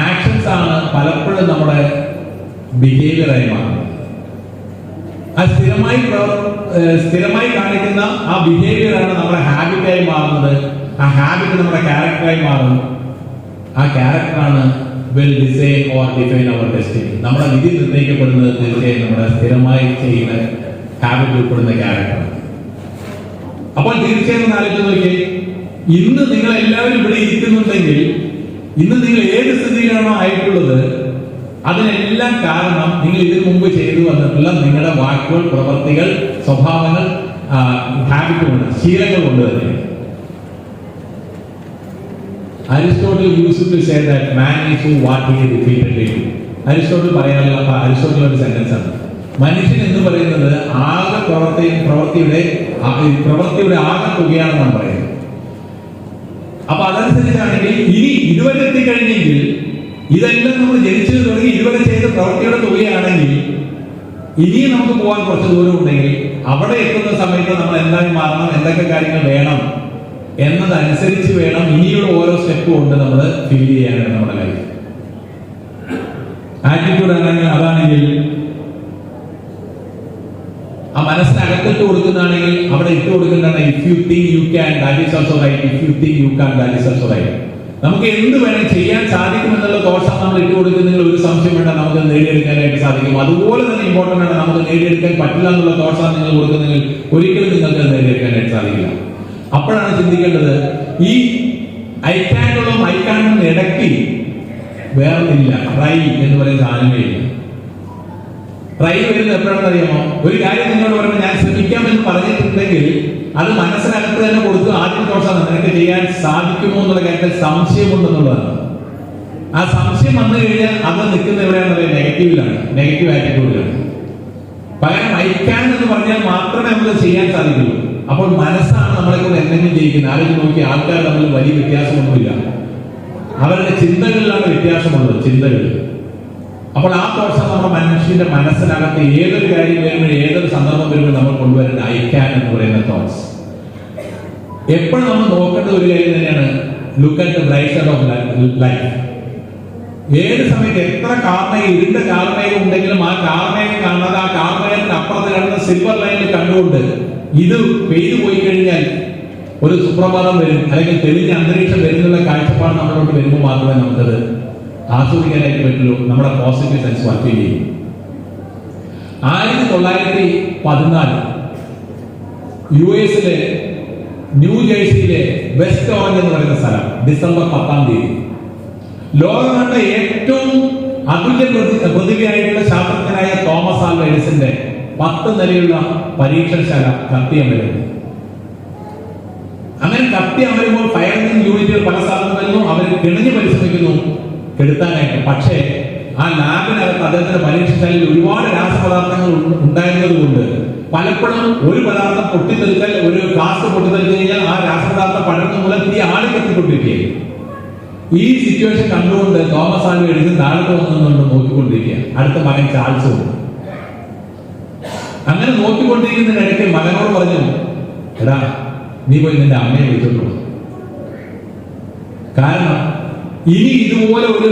B: ആക്ഷൻസ് ആണ് പലപ്പോഴും നമ്മുടെ ബിഹേവിയറായി മാറുന്നത്. ആ സ്ഥിരമായി കാണിക്കുന്ന ആ ബിഹേവിയറാണ് നമ്മുടെ ഹാബിറ്റായി മാറുന്നത്. ആ ഹാബിറ്റ് നമ്മുടെ ക്യാരക്ടറായി മാറും. ആ ക്യാരക്ടറാണ് will design or define our destiny. നമ്മുടെ വിധി നിർണ്ണയിക്കപ്പെടുന്നത് തീർച്ചയായും നമ്മുടെ സ്ഥിരമായി ചെയ്യുന്ന ഹാബിറ്റ് ഉൾപ്പെടുന്ന ക്യാരക്ടർ. അപ്പോൾ തീർച്ചയായും ആലോചിച്ച് നോക്കിയേ, ഇന്ന് നിങ്ങൾ എല്ലാവരും ഇവിടെ ഇരിക്കുന്നുണ്ടെങ്കിൽ ഇന്ന് നിങ്ങൾ ഏത് സ്ഥിതിയിലാണോ ആയിട്ടുള്ളത് അതിനെല്ലാം കാരണം നിങ്ങൾ ഇതിനു മുമ്പ് ചെയ്തു വന്നിട്ടുള്ള നിങ്ങളുടെ വാക്കുകൾ, പ്രവർത്തികൾ, സ്വഭാവങ്ങൾ, ഹാബിറ്റ് കൊണ്ട്, ശീലങ്ങൾ കൊണ്ട് തന്നെ. Aristotle used to say that man is who what he repeatedly do. Aristotle പറയാനുള്ള ഒരു സെന്റൻസ് ആണ്. മനുഷ്യൻ എന്ന് പറയുന്നത് ആകെ പ്രവൃത്തിയുടെ ആകെ തുകയാണെന്നാണ് പറയുന്നത്. അപ്പൊ അതനുസരിച്ചാണെങ്കിൽ ഇനി ഇതുവരെ എത്തിക്കഴിഞ്ഞെങ്കിൽ ഇതെല്ലാം നമ്മൾ ജനിച്ചത് തുടങ്ങി ഇതുവരെ ചെയ്ത പ്രവൃത്തിയുടെ തുകയാണെങ്കിൽ ഇനിയും നമുക്ക് പോകാൻ കുറച്ച് ദൂരം ഉണ്ടെങ്കിൽ അവിടെ എത്തുന്ന സമയത്ത് നമ്മൾ എന്തായി മാറണം, എന്തൊക്കെ കാര്യങ്ങൾ വേണം എന്നതനുസരിച്ച് വേണം ഇനിയുള്ള ഓരോ സ്റ്റെപ്പ് കൊണ്ട് നമ്മൾ ഫീൽ ചെയ്യാനാണ് നമ്മുടെ ലൈഫ്. ആറ്റിറ്റ്യൂഡ് ആണെങ്കിൽ അതാണെങ്കിൽ ആ മനസ്സിനകത്തിട്ട് കൊടുക്കുന്നതാണെങ്കിൽ അവിടെ ഇട്ട് കൊടുക്കുന്നതാണ്. If you think you can that is also right. If you think you can that is also right. നമുക്ക് എന്ത് വേണം ചെയ്യാൻ സാധിക്കുമെന്നുള്ള ദോഷം നമ്മൾ ഇട്ട് കൊടുക്കുന്നതിൽ ഒരു സംശയം വേണ്ട, നമുക്ക് നേടിയെടുക്കാനായിട്ട് സാധിക്കും. അതുപോലെ തന്നെ ഇമ്പോർട്ടന്റ് ആണ്, നമുക്ക് നേടിയെടുക്കാൻ പറ്റില്ല എന്നുള്ള ദോഷം നിങ്ങൾ കൊടുക്കുന്നതിൽ ഒരിക്കലും നിങ്ങൾക്ക് നേടിയെടുക്കാനായിട്ട് സാധിക്കില്ല. അപ്പോഴാണ് ചിന്തിക്കേണ്ടത്, ഈ ഐക്കാനുകളും ഐക്കാനും ഇടയ്ക്ക് വേറൊന്നില്ല. ട്രൈ എന്ന് പറയുന്ന സാധനമേ ഇല്ല. ട്രൈ വരുന്നത് എപ്പോഴാണെന്ന് അറിയാമോ? ഒരു കാര്യം നിങ്ങളോട് പറയുമ്പോൾ ഞാൻ ശ്രമിക്കാമെന്ന് പറഞ്ഞിട്ടുണ്ടെങ്കിൽ അത് മനസ്സിനകത്ത് തന്നെ കൊടുത്തു ആദ്യം ദോഷമാണ്. നിനക്ക് ചെയ്യാൻ സാധിക്കുമോ എന്നുള്ള കാര്യത്തിൽ സംശയമുണ്ടെന്നുള്ളതാണ്. ആ സംശയം വന്നു കഴിഞ്ഞാൽ അത് നിൽക്കുന്ന എവിടെയാണെന്ന് പറയുന്നത് നെഗറ്റീവിലാണ്, നെഗറ്റീവ് ആറ്റിറ്റ്യൂഡിലാണ്. പകരം ഐക്കാൻ എന്ന് പറഞ്ഞാൽ മാത്രമേ നമുക്ക് ചെയ്യാൻ സാധിക്കുള്ളൂ. അപ്പോൾ മനസ്സാണ് നമ്മളെ കൊണ്ട് എന്തെങ്കിലും ചെയ്യിക്കുന്നത്. ആലോചിച്ച് നോക്കി, ആൾക്കാർ തമ്മിൽ വലിയ വ്യത്യാസമൊന്നുമില്ല, അവരുടെ ചിന്തകളിലാണ് വ്യത്യാസമുള്ളത്, ചിന്തകൾ. അപ്പോൾ ആ ദോഷം നമ്മുടെ മനുഷ്യന്റെ മനസ്സിനകത്ത് ഏതൊരു കാര്യം വരുമ്പോൾ, ഏതൊരു സന്ദർഭം വരുമ്പോൾ നമ്മൾ കൊണ്ടുവരേണ്ട ഐക്കാൻ എന്ന് പറയുന്ന തോട്ട്സ്. എപ്പോഴും നമ്മൾ നോക്കേണ്ട ഒരു കാര്യം തന്നെയാണ്, look at the bright side of life. ഏത് സമയത്ത് എത്ര ഇരുണ്ട കാർമേഘം ഉണ്ടെങ്കിലും ആ കാർമേഘം കാണാതെ ആ കാർമേഘത്തിന് അപ്പുറത്ത് കാണുന്ന സിൽവർ ലൈനിൽ കണ്ടുകൊണ്ട് ഇത് പെയ്തു പോയി കഴിഞ്ഞാൽ ഒരു സുപ്രഭാതം വരും, അല്ലെങ്കിൽ തെളിഞ്ഞ അന്തരീക്ഷം വരുന്നുള്ള കാഴ്ചപ്പാട് നമ്മളോട് വരുമ്പോൾ മാത്രമേ നമുക്കത് ആസ്വദിക്കാനായിട്ട് പറ്റുള്ളൂ. നമ്മുടെ പോസിറ്റീവ് സെൻസ് വർക്ക് ചെയ്യും. 1914 US-ലെ ന്യൂജേഴ്സിയിലെ വെസ്റ്റ് ഓറഞ്ച് എന്ന് പറയുന്ന സ്ഥലം ഡിസംബർ 10 ലോകം കണ്ട ഏറ്റവും അതുല്യ പ്രതിഭയായിട്ടുള്ള ശാസ്ത്രജ്ഞനായ തോമസ് ആൽവ എഡിസന്റെ 10 നിലയുള്ള പരീക്ഷണശാല കത്തിയമരുന്നു. അങ്ങനെ കത്തിയമരുമ്പോൾ ഫയർ യൂണിറ്റുകൾ പല സ്ഥലങ്ങളിലും അവർ കിണഞ്ഞു പരിശ്രമിക്കുന്നു കെടുത്താനായിട്ട്. പക്ഷേ ആ ലാബിനകത്ത് അദ്ദേഹത്തിന്റെ പരീക്ഷണശാലയിൽ ഒരുപാട് രാസപദാർത്ഥങ്ങൾ ഉണ്ടായിരുന്നത് കൊണ്ട് പലപ്പോഴും ഒരു പദാർത്ഥം പൊട്ടിത്തെറിച്ചാൽ, ഒരു ഫ്ലാസ്ക് പൊട്ടിത്തെറിച്ചു കഴിഞ്ഞാൽ ആ രാസപദാർത്ഥം പടർന്നു മൂലം തീ ആളി കത്തിക്കൊണ്ടിരിക്കുകയാണ്. ഈ സിറ്റുവേഷൻ കണ്ടുകൊണ്ട് തോമസ് ആൽവ എഡിസൺ താഴത്ത് വന്നുകൊണ്ട് നോക്കിക്കൊണ്ടിരിക്കുക. അടുത്ത മകൻ ചാൾസ് ഉണ്ട്. അങ്ങനെ നോക്കിക്കൊണ്ടിരിക്കുന്നതിനിടയ്ക്ക് മകനോട് പറഞ്ഞു, എടാ നീ പോയി നിന്റെ അമ്മയെ വിളിച്ചോളൂ. കാരണം ഇനി ഇതുപോലെ ഒരു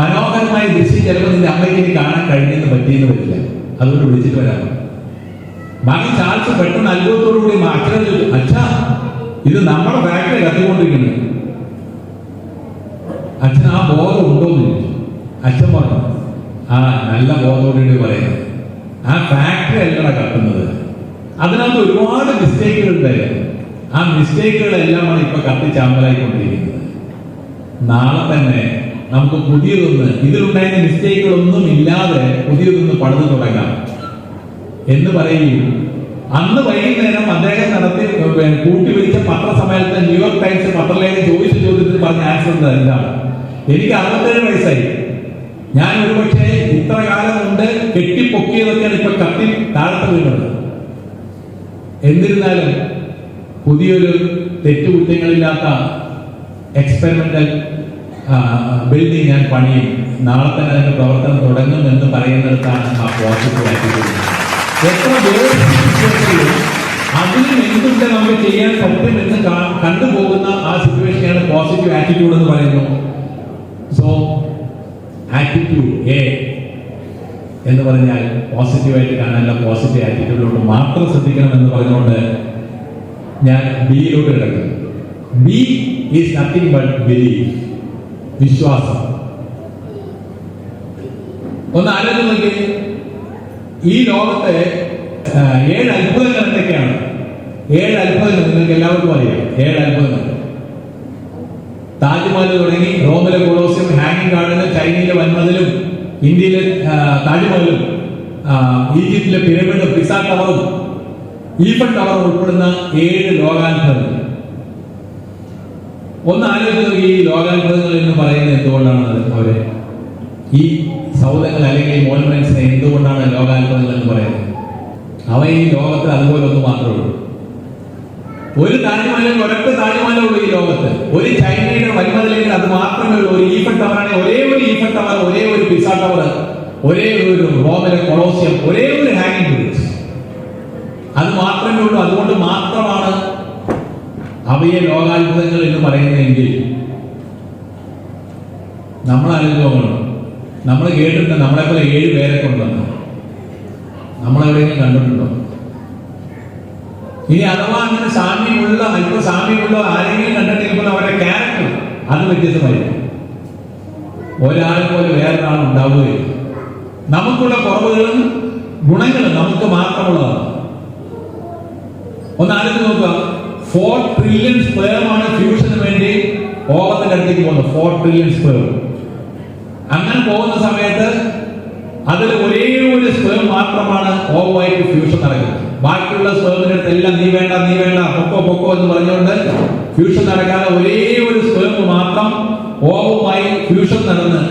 B: മനോഹരമായ ദൃശ്യം ചിലപ്പോൾ നിന്റെ അമ്മയ്ക്ക് ഇനി കാണാൻ കഴിഞ്ഞെന്ന് പറ്റിയെന്ന് വരില്ല, അതുകൊണ്ട് വിളിച്ചിട്ട് വരാം. മകൻ ചാൾസ് പെട്ടെന്ന് അത്ഭുതത്തോടുകൂടി അച്ഛനെ ചോദിച്ചു, അച്ഛാ ഇത് നമ്മുടെ ഫാക്ടറി കത്തിക്കൊണ്ടിരിക്കുന്നത്. അച്ഛൻ ആ ബോധം ഉണ്ടോന്ന് ചോദിച്ചു. അച്ഛൻ പറഞ്ഞു, ആ നല്ല ബോധത്തോടുകൂടി പറയുന്നത്, ആ ഫാക്ടറി അല്ലട കത്തുന്നത്, അതിനകത്ത് ഒരുപാട് മിസ്റ്റേക്കുകൾ ഉണ്ടായിരുന്നു. ആ മിസ്റ്റേക്കുകളെല്ലാമാണ് ഇപ്പൊ കത്തിച്ചാമ്പലായിക്കൊണ്ടിരിക്കുന്നത്. നാളെ തന്നെ നമുക്ക് പുതിയതൊന്ന്, ഇതിലുണ്ടായിരുന്ന മിസ്റ്റേക്കുകളൊന്നും ഇല്ലാതെ പുതിയതൊന്ന് പണിത് തുടങ്ങാം എന്ന് പറയുകയും അന്ന് വൈകുന്നേരം അദ്ദേഹം നടത്തി കൂട്ടിപ്പിടിച്ച പത്രസമ്മേളനത്തിൽ ന്യൂയോർക്ക് ടൈംസ് പത്രലേഖകൻ ചോദിച്ച ചോദ്യത്തിൽ പറഞ്ഞ ആൻസർ എന്താണ്? എനിക്ക് 67 വയസ്സായി, ഞാൻ ഒരുപക്ഷെ ഇത്ര കാലം കൊണ്ട് കെട്ടിപ്പൊക്കിയതൊക്കെയാണ് ഇപ്പൊ കത്തി താഴത്ത് വീണത്. എന്നിരുന്നാലും പുതിയൊരു തെറ്റുകുറ്റങ്ങളില്ലാത്ത എക്സ്പെരിമെന്റൽ ബിൽഡിംഗ് ഞാൻ പണിയും, നാളെ തന്നെ അതിന്റെ പ്രവർത്തനം തുടങ്ങും എന്ന് പറയുന്നിടത്താണ് ആ പോസിറ്റീവ് ആറ്റിറ്റ്യൂഡ്. എത്ര അതിലും എന്തുണ്ട് നമുക്ക് ചെയ്യാൻ പറ്റും എന്ന് കണ്ടുപോകുന്ന ആ സിറ്റുവേഷനാണ് പോസിറ്റീവ് ആറ്റിറ്റ്യൂഡ് എന്ന് പറയുന്നു. സോ ആറ്റിറ്റ്യൂഡ് എ എന്ന് പറഞ്ഞാൽ പോസിറ്റീവായിട്ട് കാണാനല്ല, പോസിറ്റീവ് ആറ്റിറ്റ്യൂഡിലോട്ട് മാത്രം ശ്രദ്ധിക്കണം എന്ന് പറഞ്ഞുകൊണ്ട് ഞാൻ ബിയിലോട്ട് കിടക്കുന്നു. B is nothing but belief, വിശ്വാസം. ഒന്ന് ആലോചിച്ച് നോക്കി, ഈ ലോകത്തെ 7 അത്ഭുതങ്ങൾ എന്തൊക്കെയാണ്? 7 അത്ഭുതങ്ങൾ നിങ്ങൾക്ക് എല്ലാവർക്കും അറിയാം. 7 അത്ഭുതങ്ങൾ. താജ്മഹൽ തുടങ്ങി റോമിലെ കൊളോസിയം, ഹാങ്ങിങ് ഗാർഡനും, ചൈനയിലെ വൻമതിലും, ഇന്ത്യയിലെ താജ്മഹലും, ഈജിപ്തിലെ പിരമിഡും, പിസ ടവറും, ഈഫൽ ടവർ ഉൾപ്പെടുന്ന 7 ലോകാത്ഭുതങ്ങൾ. ഒന്ന് ആലോചിച്ച് നോക്കി, ഈ ലോകാത്ഭുതങ്ങൾ എന്ന് പറയുന്നത് എന്തുകൊണ്ടാണ് അവര് ഈ സൗദങ്ങൾ അല്ലെങ്കിൽ മോണുമെന്റ്സിനെ എന്തുകൊണ്ടാണ് ലോകാത്ഭുതങ്ങൾ എന്ന് പറയുന്നത്? അവ ഈ ലോകത്തിൽ അതുപോലെ ഒന്ന് മാത്രമേ ഉള്ളൂ. ഒരു താജ്മഹലിൽ ഒരൊറ്റ താജ്മഹലേ ഉള്ളൂ ഈ ലോകത്ത്. ഒരു ചൈനയുടെ വൻമതിലെങ്കിൽ അത് മാത്രമേ ഉള്ളൂ. ഒരു ഈഫൽ ടവർ ആണെങ്കിൽ ഒരേ ഒരു ഈഫൽ ടവർ, ഒരേ ഒരു പിസ ടവർ, ഒരേ ഒരു റോമിലെ കൊളോസിയം, ഒരേ ഒരു ഹാങ്ങിങ് ബ്രിഡ്ജ്, അത് മാത്രമേ ഉള്ളൂ. അതുകൊണ്ട് മാത്രമാണ് അവയെ ലോകാത്ഭുതങ്ങൾ എന്ന് പറയുന്നതെങ്കിൽ നമ്മൾ അനുഭവങ്ങൾ നമ്മൾ കേട്ടിട്ടുണ്ട്. നമ്മളെപ്പോലെ 7 പേരെ കൊണ്ടുവന്നു നമ്മളെവിടെയെങ്കിലും കണ്ടിട്ടുണ്ടോ? ഇനി അഥവാ അങ്ങനെ സാമ്യമുള്ള, അല്പ സാമ്യമുള്ള ആരെങ്കിലും കണ്ടിട്ടിരിക്കുമ്പോൾ അവരുടെ ക്യാരക്ടർ അത് വ്യത്യസ്തമായിരിക്കും. ഒരാളെ പോലെ വേറൊരാൾ ഉണ്ടാവുകയില്ല. നമുക്കുള്ള കുറവുകളും ഗുണങ്ങളും നമുക്ക് മാത്രമുള്ളതാണ്. ഒന്ന് ആലോചിച്ച് നോക്കുക, 4 ട്രില്യൺ സ്പേമാണ് ഫ്യൂഷന് വേണ്ടി ഓവത്തിന്റെ അടുത്തേക്ക് പോകുന്നത്. 4 ട്രില്യൺ സ്പേം. അങ്ങനെ പോകുന്ന സമയത്ത് അതിൽ ഒരേ ഒരു സ്പേം മാത്രമാണ് ഓവുമായിട്ട് ഫ്യൂഷൻ നടക്കുന്നത്. ബാക്കിയുള്ള സ്പേമിന്റെ അടുത്തെല്ലാം നീ വേണ്ട, നീ വേണ്ട, പൊക്കോ പൊക്കോ എന്ന് പറഞ്ഞുകൊണ്ട് ഫ്യൂഷൻ നടക്കാതെ ഒരേ ഒരു സ്പേം മാത്രം ഓവുമായി ഫ്യൂഷൻ നടന്ന്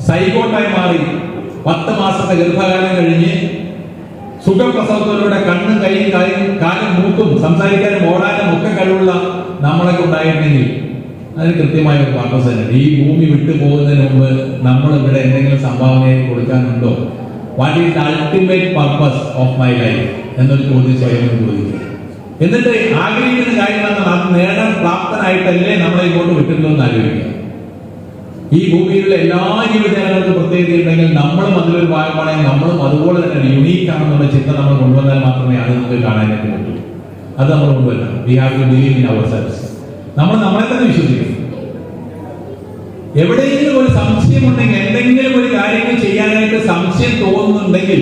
B: സൈഗോട്ടായി മാറി 10 മാസത്തെ ഗർഭകാലം കഴിഞ്ഞ് സുഖപ്രസവത്തിലൂടെ കണ്ണും കൈയും കാലും മൂക്കും സംസാരിക്കാനും ഓടാനും ഒക്കെ കഴിവുള്ള നമ്മളൊക്കെ ഉണ്ടായിരുന്നെങ്കിൽ അതിന് കൃത്യമായ ഒരു പർപ്പസ് തന്നെ. ഈ ഭൂമി വിട്ടു പോകുന്നതിന് മുമ്പ് നമ്മൾ ഇവിടെ എന്തെങ്കിലും സംഭാവന കൊടുക്കാനുണ്ടോ? What is the ultimate purpose of my life എന്നൊരു ചോദ്യം സ്വയം ചോദിക്കുക. എന്നിട്ട് ആഗ്രഹിക്കുന്ന കാര്യങ്ങളാണ് അത് നേടാൻ പ്രാപ്തനായിട്ടല്ലേ നമ്മളെ ഇങ്ങോട്ട് വിട്ടിട്ടുണ്ടോ എന്ന് ആലോചിക്കുക. ഈ ഭൂമിയിലുള്ള എല്ലാ ജീവജാലങ്ങൾക്കും പ്രത്യേകത ഉണ്ടെങ്കിൽ നമ്മളും അതിലൊരു ഭാഗമാണെങ്കിൽ നമ്മളും അതുപോലെ തന്നെ യുണീക്ക് ആണെന്നുള്ള ചിന്ത നമ്മൾ കൊണ്ടുവന്നാൽ മാത്രമേ അത് നമുക്ക് കാണാനായിട്ട് പറ്റൂ. അത് നമ്മൾ കൊണ്ടുവരണം. We have to believe in ourselves. നമ്മൾ നമ്മളെ തന്നെ വിശ്വസിക്കണം. എവിടെയെങ്കിലും ഒരു സംശയം ഉണ്ടെങ്കിൽ, എന്തെങ്കിലും ഒരു കാര്യങ്ങൾ ചെയ്യാനായിട്ട് സംശയം തോന്നുന്നുണ്ടെങ്കിൽ,